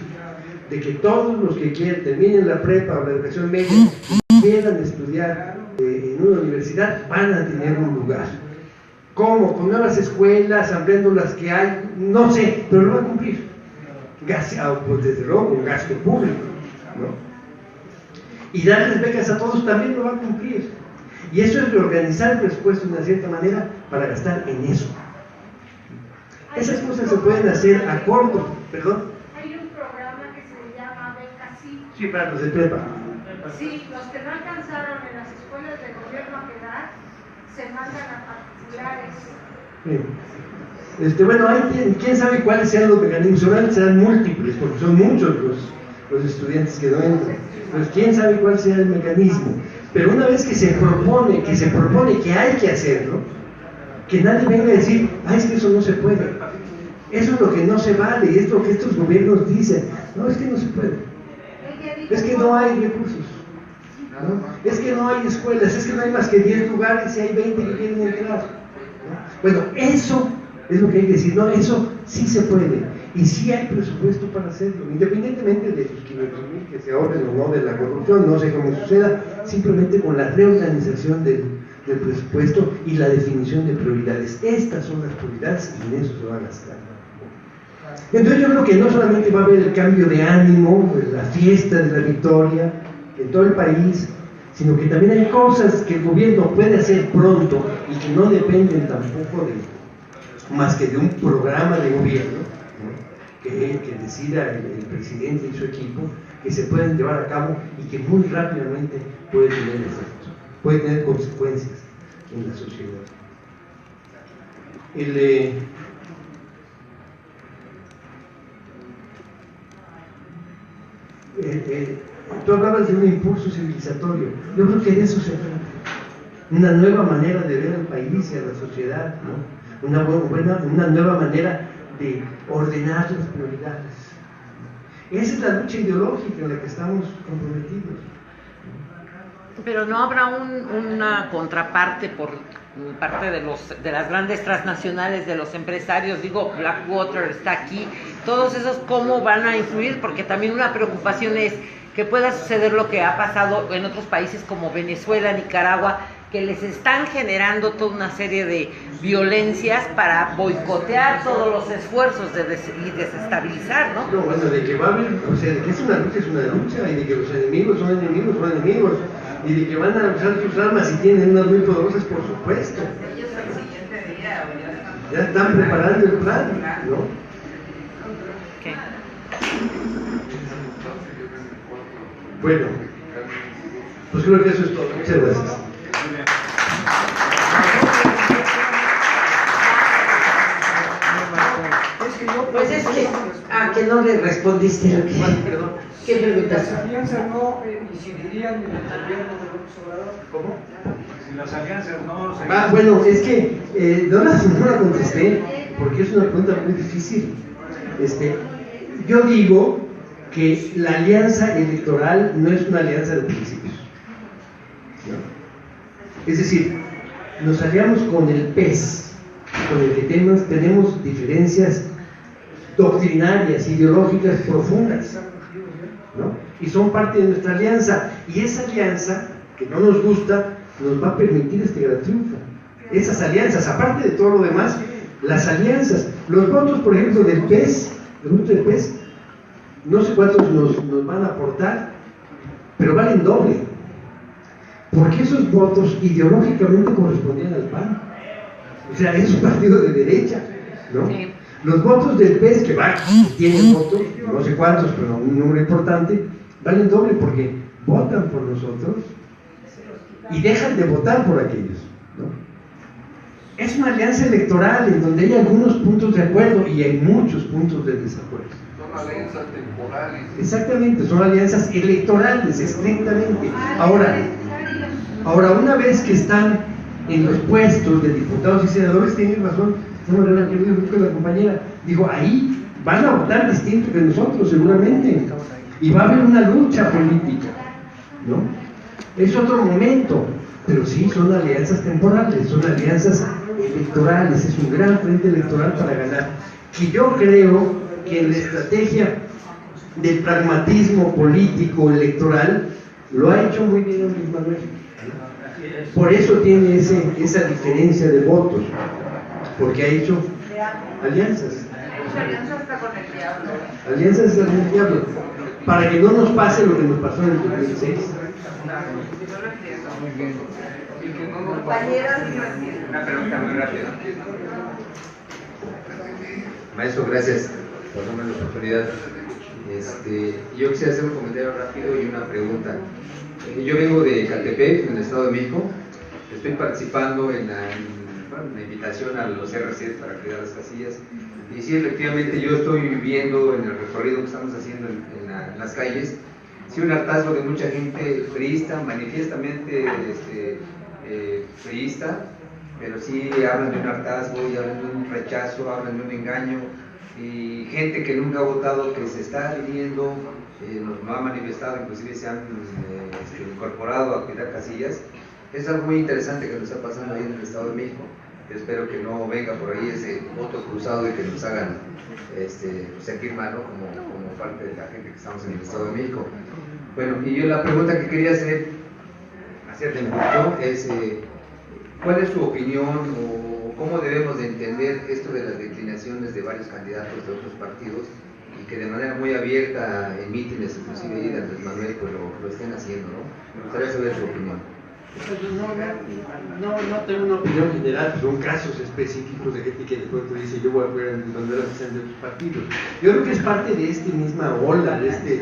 De que todos los que terminen la prepa o la educación media y quieran estudiar en una universidad van a tener un lugar. ¿Cómo? Con nuevas escuelas, ampliando las que hay, no sé, pero lo va a cumplir. Pues desde luego con gasto público, ¿no? Y darles becas a todos también lo va a cumplir. Y eso es reorganizar el presupuesto de una cierta manera para gastar en eso. Esas cosas se pueden hacer a corto, perdón. Hay un programa que se llama Becas Sí. Sí, para los de prepa. Sí, los que no alcanzaron en las escuelas de gobierno a quedar, se mandan a particulares. Sí. Bueno, quién sabe cuáles sean los mecanismos, seguramente serán múltiples, porque son muchos los estudiantes que no entran. Entonces, quién sabe cuál sea el mecanismo. Pero una vez que se propone que hay que hacerlo, que nadie venga a decir, es que eso no se puede. Eso es lo que no se vale, es lo que estos gobiernos dicen. No, es que no se puede. Es que no hay recursos. ¿No? Es que no hay escuelas, es que no hay más que 10 lugares y hay 20 que quieren entrar. ¿No? Bueno, eso es lo que hay que decir. No, eso sí se puede. Y sí hay presupuesto para hacerlo, independientemente de sus 500,000 que se ahorren o no de la corrupción, no sé cómo suceda, simplemente con la reorganización del presupuesto y la definición de prioridades. Estas son las prioridades y en eso se va a gastar. Entonces yo creo que no solamente va a haber el cambio de ánimo, la fiesta de la victoria en todo el país, sino que también hay cosas que el gobierno puede hacer pronto y que no dependen tampoco más que de un programa de gobierno, ¿no? que decida el presidente y su equipo, que se pueden llevar a cabo y que muy rápidamente puede tener efecto, puede tener consecuencias en la sociedad. Tú hablabas de un impulso civilizatorio. Yo creo que de eso se trata. Una nueva manera de ver al país y a la sociedad, ¿no? Una nueva manera de ordenar las prioridades. Esa es la lucha ideológica en la que estamos comprometidos. Pero no habrá una contraparte por parte de las grandes transnacionales, de los empresarios, digo, Blackwater está aquí, todos esos, ¿cómo van a influir? Porque también una preocupación es que pueda suceder lo que ha pasado en otros países como Venezuela, Nicaragua, que les están generando toda una serie de violencias para boicotear todos los esfuerzos y desestabilizar, ¿no? No, bueno, de que va a haber, o sea, de que es una lucha, y de que los enemigos son enemigos, y de que van a usar sus armas y tienen unas muy poderosas, por supuesto. Ellos al siguiente día ya están preparando el plan, ¿no? ¿Qué? Bueno, pues creo que eso es todo. Muchas gracias. Pues es que no le respondiste lo que... Perdón. ¿Qué preguntas? Las alianzas no incidirían en el gobierno de López Obrador. ¿Cómo? Si las alianzas no se... Bueno, es que no la contesté porque es una pregunta muy difícil. Yo digo que la alianza electoral no es una alianza de principios, ¿no? Es decir, nos aliamos con el PES, con el que tenemos diferencias doctrinarias, ideológicas profundas, ¿no? Y son parte de nuestra alianza, y esa alianza, que no nos gusta, nos va a permitir este gran triunfo. Esas alianzas, aparte de todo lo demás, las alianzas, los votos, por ejemplo, del PES, no sé cuántos nos van a aportar, pero valen doble, porque esos votos ideológicamente correspondían al PAN. O sea, es un partido de derecha, ¿no? Sí. Los votos del PES, que tienen votos, no sé cuántos, pero un número importante, valen doble porque votan por nosotros y dejan de votar por aquellos, ¿no? Es una alianza electoral en donde hay algunos puntos de acuerdo y hay muchos puntos de desacuerdo. Son alianzas temporales. Exactamente, son alianzas electorales, estrictamente. Ahora, una vez que están en los puestos de diputados y senadores, tienen razón, la compañera, digo, ahí van a votar distinto que nosotros, seguramente, y va a haber una lucha política, ¿no? Es otro momento, pero sí, son alianzas temporales, son alianzas electorales, es un gran frente electoral para ganar, que yo creo que en la estrategia del pragmatismo político electoral lo ha hecho muy bien Luis Manuel. Por eso tiene esa diferencia de votos, porque ha hecho alianzas. Alianzas con el diablo, para que no nos pase lo que nos pasó en el 2006. Una pregunta muy rápida. Maestro, gracias por darme la oportunidad. Yo quisiera hacer un comentario rápido y una pregunta. Yo vengo de Catepec, en el Estado de México. Estoy participando en la invitación a los RC para cuidar las casillas. Y sí, efectivamente, yo estoy viendo en el recorrido que estamos haciendo en las calles, sí, un hartazgo de mucha gente priista, manifiestamente priista, pero sí hablan de un hartazgo y hablan de un rechazo, hablan de un engaño, y gente que nunca ha votado, que se está viniendo, nos ha manifestado, inclusive se han incorporado a cuidar casillas. Es algo muy interesante que nos está pasando ahí en el Estado de México. Yo espero que no venga por ahí ese voto cruzado y que nos hagan sentir mal, ¿no? como parte de la gente que estamos en el Estado de México. Bueno, y yo la pregunta que quería hacerte mucho es ¿cuál es tu opinión o cómo debemos de entender esto de las declinaciones de varios candidatos de otros partidos y que de manera muy abierta en mítines, inclusive ahí de Andrés Manuel, pues lo estén haciendo, ¿no? Me gustaría saber tu opinión. No tengo una opinión general, son casos específicos de gente que de pronto dice yo voy a poder Manuel a de otros partidos. Yo creo que es parte de esta misma ola, de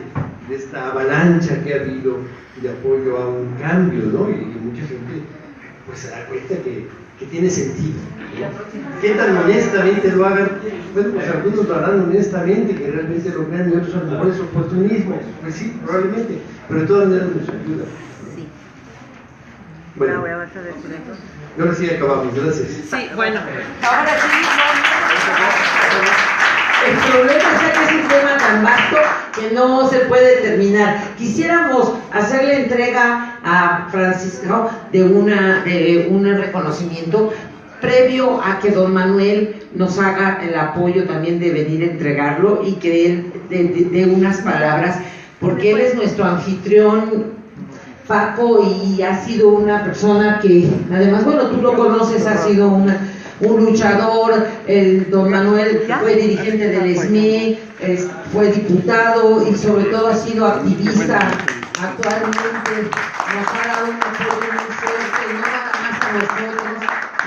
esta avalancha que ha habido de apoyo a un cambio, ¿no? Y mucha gente pues se da cuenta que tiene sentido, ¿no? Que tan honestamente lo hagan, bueno, pues algunos lo harán honestamente, que realmente lo crean, y otros a lo mejor es oportunismo, pues sí, probablemente, pero de todas maneras nos ayuda. Bueno, ahora sí acabamos, gracias. Sí, bueno, ahora sí. El problema es que es un tema tan vasto que no se puede terminar. Quisiéramos hacerle entrega a Francisco de un reconocimiento previo a que don Manuel nos haga el apoyo también de venir a entregarlo y que él dé unas palabras, porque él es nuestro anfitrión, Paco, y ha sido una persona que, además, bueno, tú lo conoces, ha sido un luchador. El don Manuel fue dirigente del SME, fue diputado y sobre todo ha sido activista. Actualmente nos ha dado un apoyo muy fuerte, no nada más a nosotros,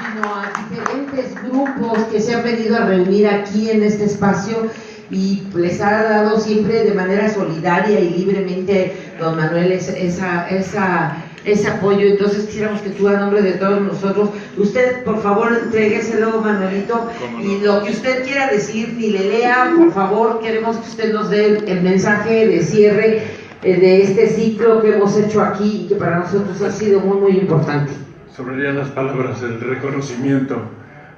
sino a diferentes grupos que se han venido a reunir aquí en este espacio, y les ha dado siempre de manera solidaria y libremente don Manuel ese apoyo. Entonces quisiéramos que tú, a nombre de todos nosotros, usted por favor entrégueselo, Manuelito, y lo que usted quiera decir, ni le lea, por favor, queremos que usted nos dé el mensaje de cierre de este ciclo que hemos hecho aquí y que para nosotros ha sido muy, muy importante. Sobrarían las palabras, el reconocimiento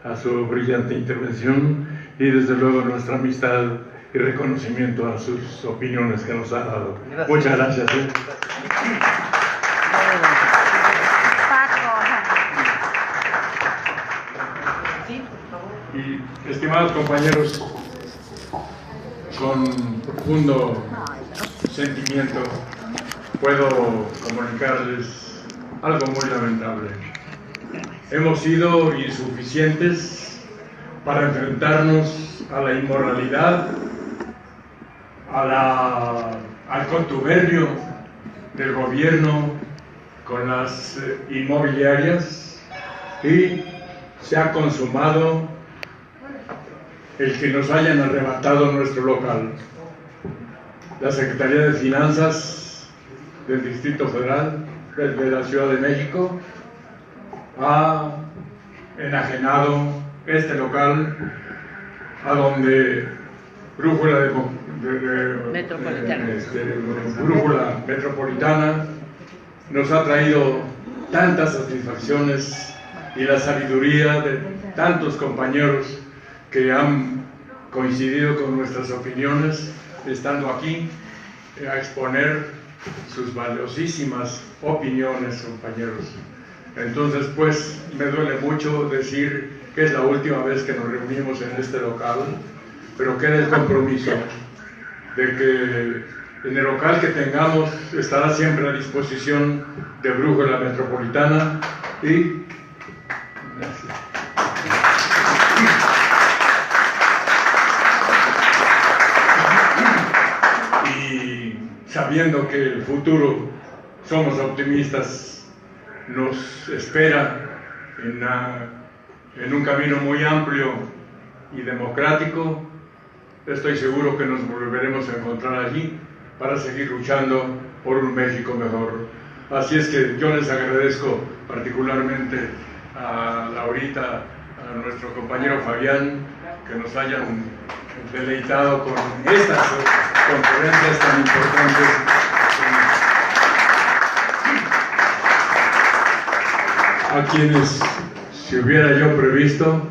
a su brillante intervención y desde luego nuestra amistad y reconocimiento a sus opiniones que nos ha dado. Gracias. Muchas gracias. Y estimados compañeros, con profundo sentimiento puedo comunicarles algo muy lamentable. Hemos sido insuficientes para enfrentarnos a la inmoralidad, al contubernio del gobierno con las inmobiliarias, y se ha consumado el que nos hayan arrebatado nuestro local. La Secretaría de Finanzas del Distrito Federal de la Ciudad de México ha enajenado este local a donde Brújula Metropolitana nos ha traído tantas satisfacciones, y la sabiduría de tantos compañeros que han coincidido con nuestras opiniones, estando aquí a exponer sus valiosísimas opiniones, compañeros. Entonces, pues, me duele mucho decir que es la última vez que nos reunimos en este local, pero queda el compromiso de que en el local que tengamos estará siempre a disposición de Brújula Metropolitana. Y gracias. Y sabiendo que el futuro, somos optimistas, nos espera en un camino muy amplio y democrático, estoy seguro que nos volveremos a encontrar allí para seguir luchando por un México mejor. Así es que yo les agradezco particularmente a Laurita, a nuestro compañero Fabián, que nos hayan deleitado con estas conferencias tan importantes. A quienes, si hubiera yo previsto,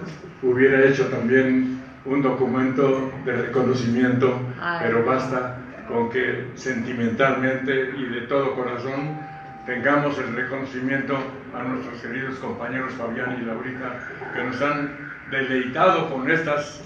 hubiera hecho también un documento de reconocimiento, pero basta con que sentimentalmente y de todo corazón tengamos el reconocimiento a nuestros queridos compañeros Fabián y Laurita, que nos han deleitado con estas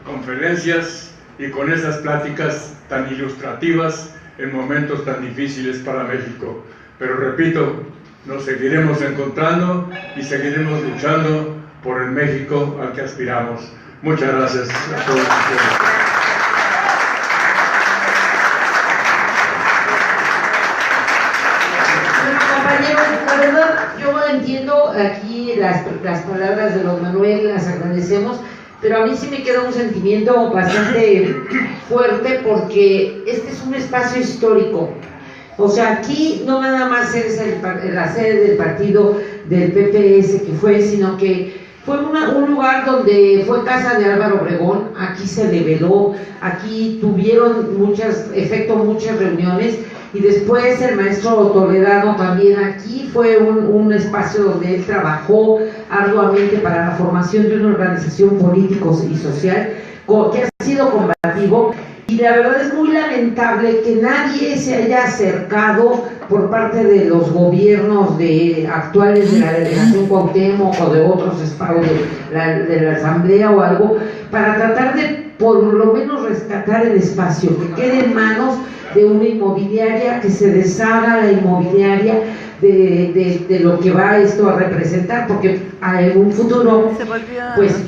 conferencias y con esas pláticas tan ilustrativas en momentos tan difíciles para México. Pero repito, nos seguiremos encontrando y seguiremos luchando por el México al que aspiramos. Muchas gracias a todos ustedes. Compañeros, la verdad, yo entiendo aquí las palabras de don Manuel, las agradecemos, pero a mí sí me queda un sentimiento bastante fuerte porque este es un espacio histórico. O sea, aquí no nada más es la sede del partido del PPS que fue, sino que fue un lugar donde fue casa de Álvaro Obregón, aquí se le veló, aquí tuvieron muchas reuniones, y después el maestro Toledano también aquí fue un espacio donde él trabajó arduamente para la formación de una organización político y social que ha sido combativo. Y la verdad es muy lamentable que nadie se haya acercado por parte de los gobiernos actuales de la delegación Cuauhtémoc o de otros estados de la asamblea o algo, para tratar de por lo menos rescatar el espacio, que quede en manos de una inmobiliaria, que se deshaga la inmobiliaria de lo que va esto a representar, porque en un futuro, pues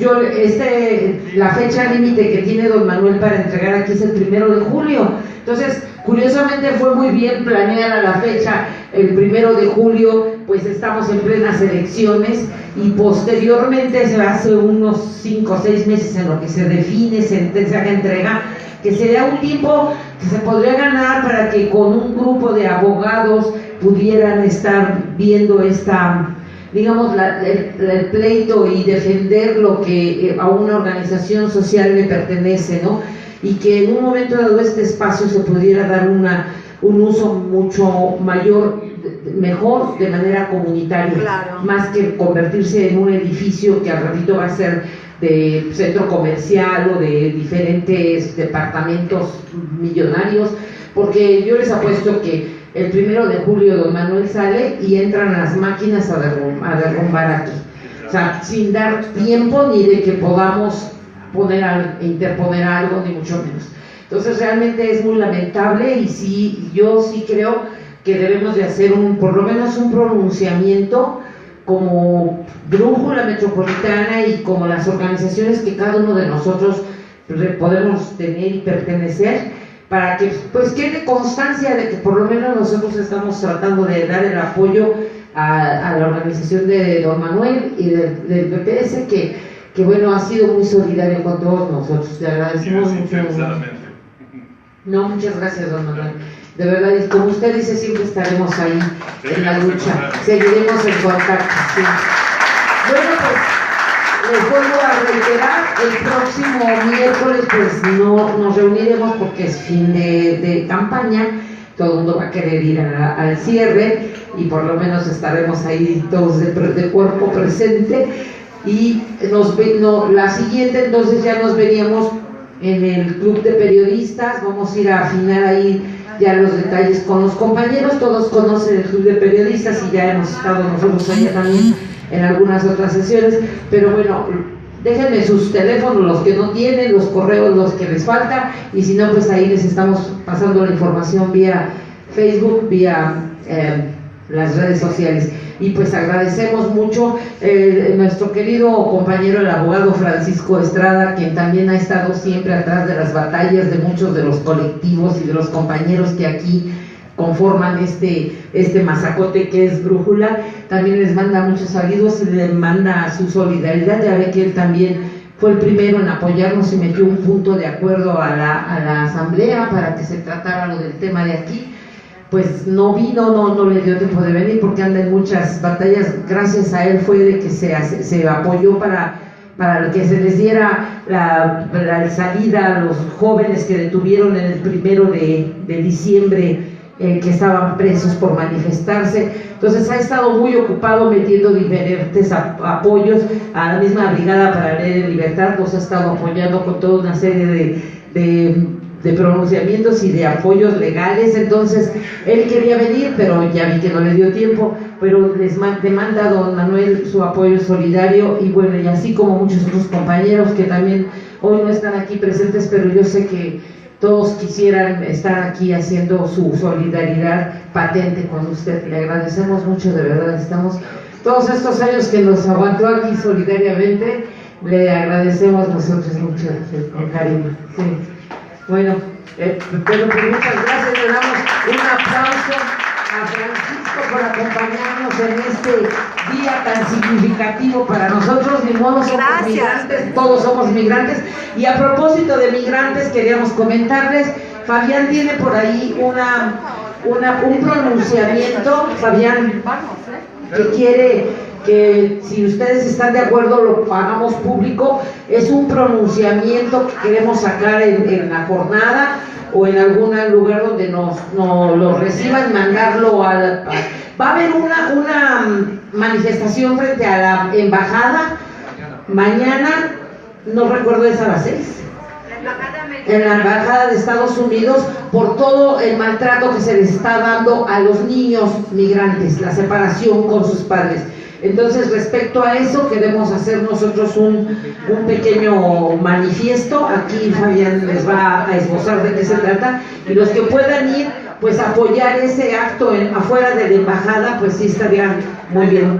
la fecha límite que tiene don Manuel para entregar aquí es el 1 de julio. Entonces, curiosamente fue muy bien planeada la fecha, el 1 de julio, pues estamos en plenas elecciones, y posteriormente se hace unos 5 o 6 meses en lo que se define, se haga entrega, que sería un tiempo que se podría ganar para que con un grupo de abogados pudieran estar viendo el pleito y defender lo que a una organización social le pertenece, ¿no? Y que en un momento dado este espacio se pudiera dar un uso mucho mejor de manera comunitaria, claro, más que convertirse en un edificio que al ratito va a ser de centro comercial o de diferentes departamentos millonarios, porque yo les apuesto que el 1 de julio don Manuel sale y entran las máquinas a derrumbar aquí, o sea, sin dar tiempo ni de que podamos interponer algo, ni mucho menos. Entonces realmente es muy lamentable, y yo sí creo que debemos de hacer por lo menos un pronunciamiento como Brújula Metropolitana y como las organizaciones que cada uno de nosotros podemos tener y pertenecer, para que pues quede constancia de que por lo menos nosotros estamos tratando de dar el apoyo a la organización de don Manuel y del PPS, que bueno, ha sido muy solidario con todos nosotros. Te agradecemos mucho. No, muchas gracias, don Manuel. De verdad, y como usted dice, siempre estaremos ahí en la lucha. Seguiremos en contacto. Sí. Bueno, pues les vuelvo a reiterar, el próximo miércoles pues no nos reuniremos porque es fin de campaña, todo el mundo va a querer ir al cierre, y por lo menos estaremos ahí todos de cuerpo presente, y la siguiente entonces ya nos veríamos en el club de periodistas. Vamos a ir a afinar ahí ya los detalles con los compañeros. Todos conocen el club de periodistas y ya hemos estado nosotros allá también en algunas otras sesiones, pero bueno, déjenme sus teléfonos los que no tienen, los correos los que les falta, y si no, pues ahí les estamos pasando la información vía Facebook, vía las redes sociales. Y pues agradecemos mucho nuestro querido compañero el abogado Francisco Estrada, quien también ha estado siempre atrás de las batallas de muchos de los colectivos y de los compañeros que aquí conforman este mazacote que es Brújula. También les manda muchos saludos y le manda su solidaridad. Ya ve que él también fue el primero en apoyarnos y metió un punto de acuerdo a la asamblea para que se tratara lo del tema de aquí. pues no vino, no le dio tiempo de venir porque anda en muchas batallas. Gracias a él fue de que se apoyó para que se les diera la salida a los jóvenes que detuvieron en el 1 de diciembre, que estaban presos por manifestarse. Entonces ha estado muy ocupado metiendo diferentes apoyos a la misma Brigada para Leer en Libertad. Nos ha estado apoyando con toda una serie de pronunciamientos y de apoyos legales. Entonces él quería venir, pero ya vi que no le dio tiempo, pero les demanda a don Manuel su apoyo solidario, y bueno, y así como muchos otros compañeros que también hoy no están aquí presentes, pero yo sé que todos quisieran estar aquí haciendo su solidaridad patente con usted. Le agradecemos mucho, de verdad. Estamos todos estos años que nos aguantó aquí solidariamente, le agradecemos nosotros mucho, con cariño. Sí. Bueno, pero pues muchas gracias, le damos un aplauso a Francisco por acompañarnos en este día tan significativo para nosotros. Ni modo, somos migrantes, todos somos migrantes. Y a propósito de migrantes, queríamos comentarles, Fabián tiene por ahí un pronunciamiento, Fabián, que quiere que, si ustedes están de acuerdo, lo hagamos público. Es un pronunciamiento que queremos sacar en la jornada o en algún lugar donde nos lo reciban, mandarlo va a haber una manifestación frente a la embajada mañana, no recuerdo, es a las 6, en la embajada de Estados Unidos, por todo el maltrato que se les está dando a los niños migrantes, la separación con sus padres. Entonces, respecto a eso, queremos hacer nosotros un pequeño manifiesto. Aquí Fabián les va a esbozar de qué se trata, y los que puedan ir, pues apoyar ese acto afuera de la embajada, pues sí estaría muy bien.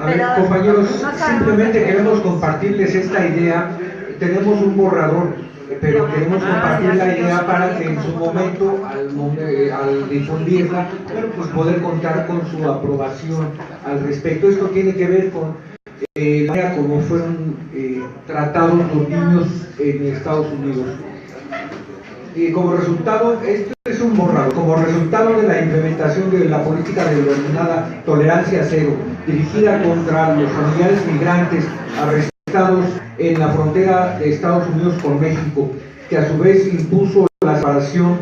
A ver, compañeros, simplemente queremos compartirles esta idea. Tenemos un borrador, pero queremos compartir la idea para que en su momento, al difundirla, bueno, pues poder contar con su aprobación al respecto. Esto tiene que ver con la manera como fueron tratados los niños en Estados Unidos. Y como resultado, esto es un borrador, como resultado de la implementación de la política denominada tolerancia cero, dirigida contra los familiares migrantes arrestados en la frontera de Estados Unidos con México, que a su vez impuso la separación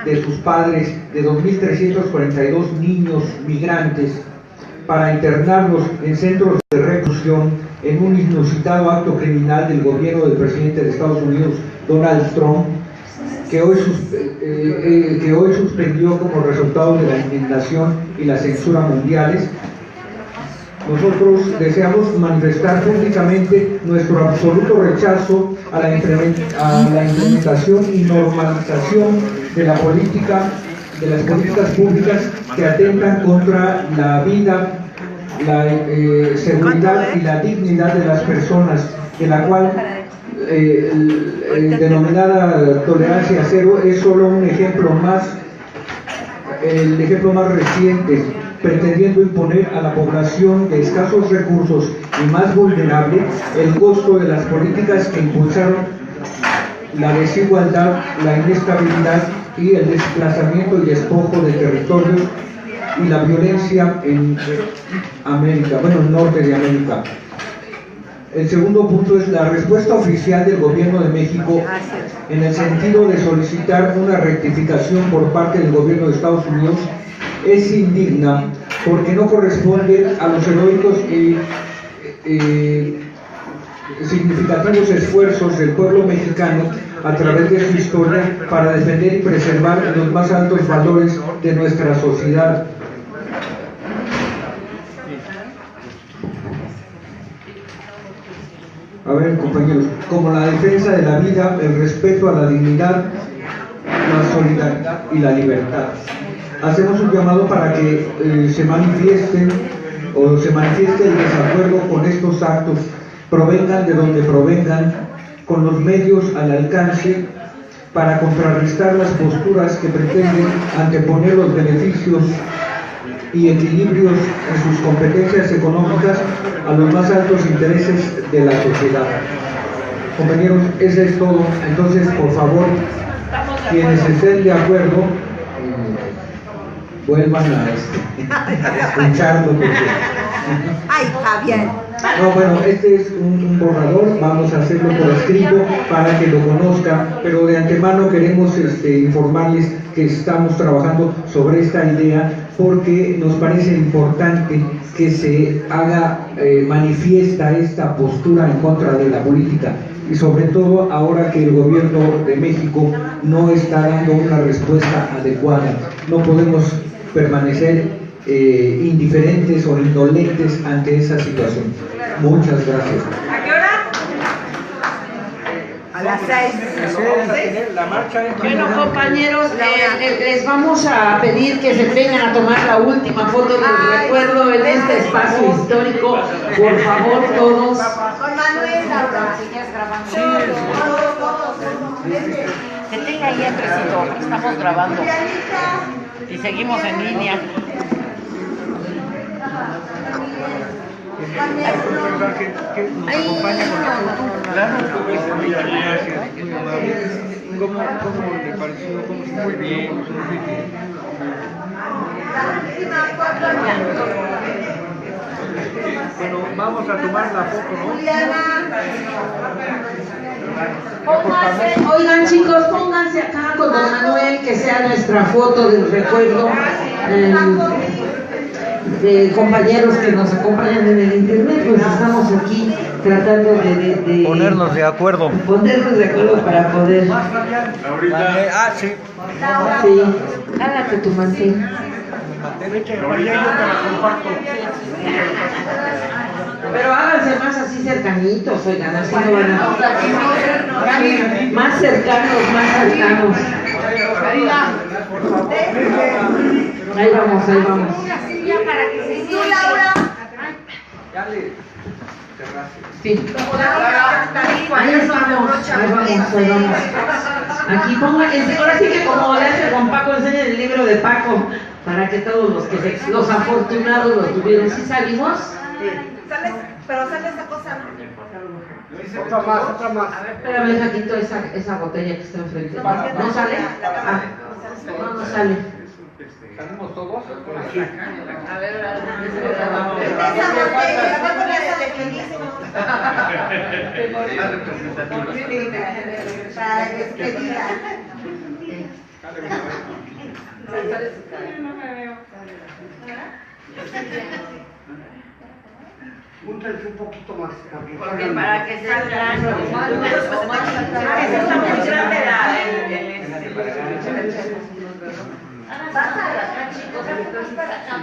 de sus padres de 2.342 niños migrantes para internarlos en centros de reclusión, en un inusitado acto criminal del gobierno del presidente de Estados Unidos, Donald Trump, que hoy suspendió como resultado de la indignación y la censura mundiales. Nosotros deseamos manifestar públicamente nuestro absoluto rechazo a la implementación y normalización de las políticas públicas que atentan contra la vida, la seguridad y la dignidad de las personas, de la cual denominada tolerancia cero es solo un ejemplo más, el ejemplo más reciente, pretendiendo imponer a la población de escasos recursos y más vulnerable el costo de las políticas que impulsaron la desigualdad, la inestabilidad y el desplazamiento y despojo de territorios y la violencia en América, bueno, en el norte de América. El segundo punto es la respuesta oficial del Gobierno de México en el sentido de solicitar una rectificación por parte del Gobierno de Estados Unidos es indigna porque no corresponde a los heroicos y significativos esfuerzos del pueblo mexicano a través de su historia para defender y preservar los más altos valores de nuestra sociedad. A ver, compañeros, como la defensa de la vida, el respeto a la dignidad, la solidaridad y la libertad. Hacemos un llamado para que se manifieste el desacuerdo con estos actos, provengan de donde provengan, con los medios al alcance, para contrarrestar las posturas que pretenden anteponer los beneficios y equilibrios en sus competencias económicas a los más altos intereses de la sociedad. Compañeros, eso es todo. Entonces, por favor, quienes estén de acuerdo, vuelvan a escucharlo. Porque... Ay, Javier. No, bueno, este es un borrador, vamos a hacerlo por escrito para que lo conozcan, pero de antemano queremos informarles que estamos trabajando sobre esta idea porque nos parece importante que se haga manifiesta esta postura en contra de la política y sobre todo ahora que el gobierno de México no está dando una respuesta adecuada. No podemos permanecer indiferentes o indolentes ante esa situación. Muchas gracias. ¿A qué hora? A las 6. Bueno, compañeros, les vamos a pedir que se vengan a tomar la última foto del recuerdo en este espacio histórico. Por favor, todos. Con Manuel, Laura. ¿Sigues grabando? Que tenga ahí entrecito, estamos grabando. Y seguimos en línea. Que nos acompaña con la foto. Claro, ¿cómo le pareció? Muy bien, muy bien. Bueno, vamos a tomar la foto, ¿no? Oigan, chicos, pónganse acá con don Manuel, que sea nuestra foto del recuerdo. De compañeros que nos acompañan en el internet, pues estamos aquí tratando de ponernos de acuerdo. Ponernos de acuerdo para poder. Sí. Sí, jálate tu mantel. Pero háganse más así cercanitos, oigan, así no van a... Más cercanos, más cercanos. Ahí vamos, ahí vamos. Para que se tú, Laura. Sí. Ahí vamos, ahí vamos. Aquí pongan, ahora sí que como le hace con Paco, enseñen el libro de Paco, para que todos los que los afortunados lo tuvieron. ¿Sí salimos? Sí. Pero sale esa cosa, ¿no? Otra más. A ver, espérame, Jaquito, esa botella que está enfrente. ¿No sale? Ah, no sale. ¿Salimos todos? A ver, esa botella, con esa de bellísimo. Para despedida. No me veo. Júntense un poquito más. Porque para que salga está muy grande vas acá, chicos, para acá,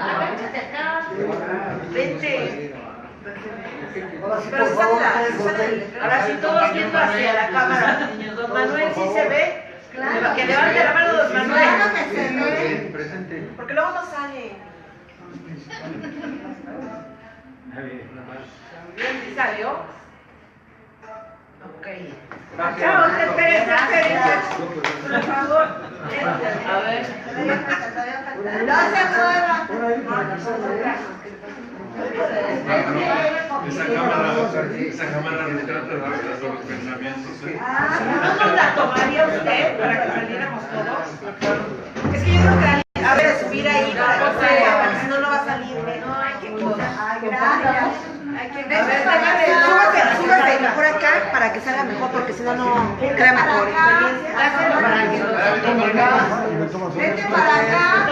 vente. Pero ahora sí, todos viendo hacia la cámara, niños. Don Manuel, ¿sí se ve? Claro. Que levante la mano, don Manuel. Claro que se ve. Porque luego no sale. ¿Bien? ¿Sí salió? Ok. Acá, espérense, por favor. A ver. No se muevan. Esa cámara retrata los pensamientos. ¿No la tomaría usted para que saliéramos todos? Es que yo creo que a ver, subir ahí para que salga, porque si no, no va a salir. No, hay que cosa. Gracias. Súbase mejor acá para que salga mejor, porque si no, no crea mejor. Gracias para que nos vente para acá.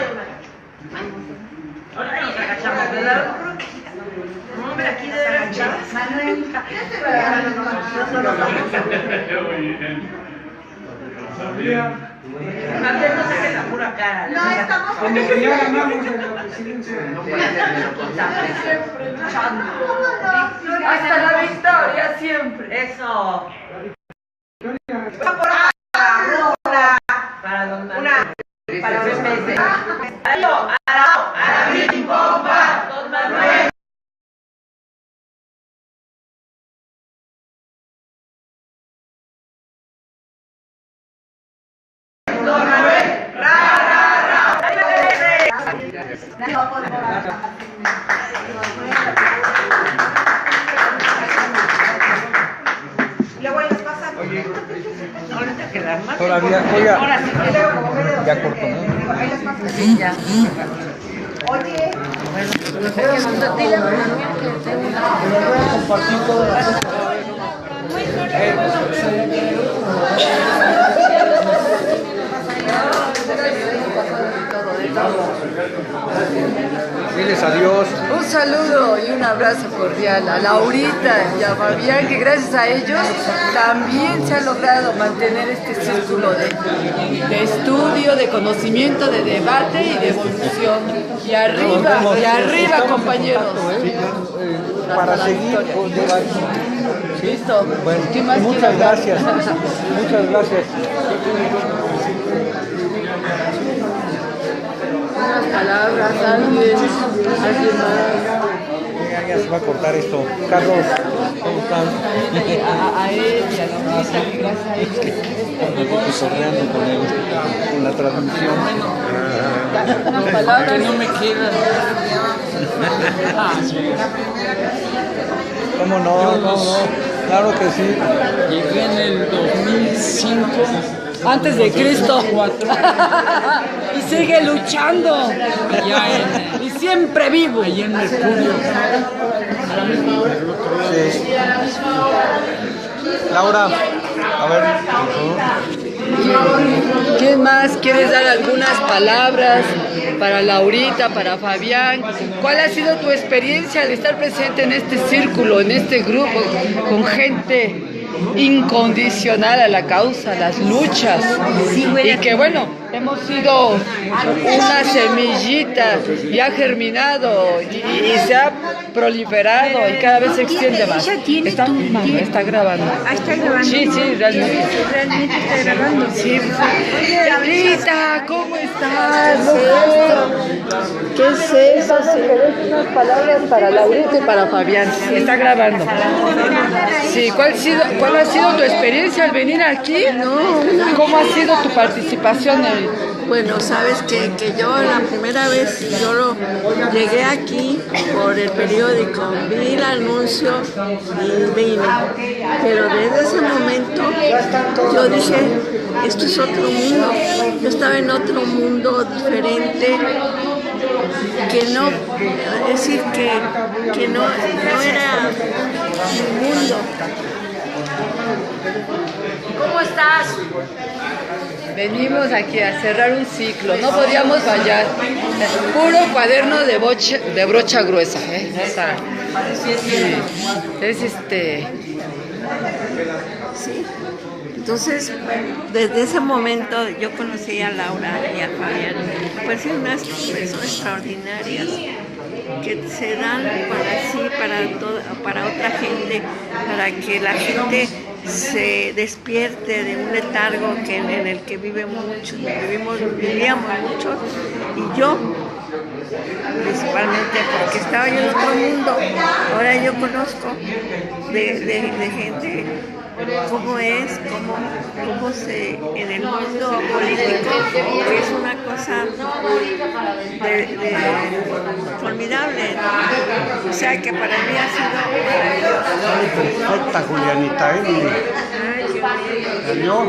Ahora nos agachamos, ¿verdad? No, hombre, aquí debe haber chavas. Manuel, Javier, no saques la pura cara. No, estamos como que ya ganamos en la presidencia. Hasta la victoria siempre. Eso. Para don Manuel. Para don Manuel. A mi compa, don Manuel. Don Manuel. Luego les pasa. Todavía, oiga, ya cortó, ¿no? Sí, ya. Oye, Compartir todas las diles adiós. Un saludo y un abrazo cordial a Laurita y a Fabián, que gracias a ellos también se ha logrado mantener este círculo de estudio, de conocimiento, de debate y de evolución. Y arriba, compañeros. Para seguir con debate. Listo. Bueno, ¿Qué más muchas gracias. Muchas gracias. Unas palabras, alguien más. Ya se va a cortar esto. Carlos, ¿cómo están? A él y a Laurita, que gracias a ellos. Sorreando con la transmisión. Unas palabras. Que no me quieran. ¿Cómo no? Claro que sí. Llegué en el 2005. Antes de Cristo. Y sigue luchando. Y siempre vivo. Ahí en Mercurio. Sí. Laura, a ver, por favor. ¿Quién más? ¿Quieres dar algunas palabras para Laurita, para Fabián? ¿Cuál ha sido tu experiencia al estar presente en este círculo, en este grupo, con gente incondicional a la causa, las luchas? Y que bueno, hemos sido una semillita, y ha germinado y se ha proliferado y cada vez se extiende más. Está grabando. Está grabando. Sí, realmente. Realmente está grabando. Sí. Laurita, ¿cómo estás? ¿Qué es eso? Unas palabras para Laurita y para Fabián. Está grabando. Sí, ¿cuál ha sido tu experiencia al venir aquí? ¿Cómo ha sido tu participación en el... Bueno, sabes que yo la primera vez llegué aquí por el periódico, vi el anuncio y vine. Pero desde ese momento yo dije, esto es otro mundo. Yo estaba en otro mundo diferente, que no, es decir, que no era mi mundo. ¿Cómo estás? Venimos aquí a cerrar un ciclo, no podíamos fallar. Puro cuaderno de brocha gruesa, ¿eh? Sí. Entonces, desde ese momento yo conocí a Laura y a Fabián. Me parecen unas personas extraordinarias que se dan para otra gente, para que la gente se despierte de un letargo en el que vivíamos muchos, y yo principalmente, porque estaba yo en otro mundo. Ahora yo conozco de gente cómo en el mundo político, que es una cosa formidable. O sea que para mí ha sido maravilloso. Perfecta, Julianita, ¿eh? Adiós.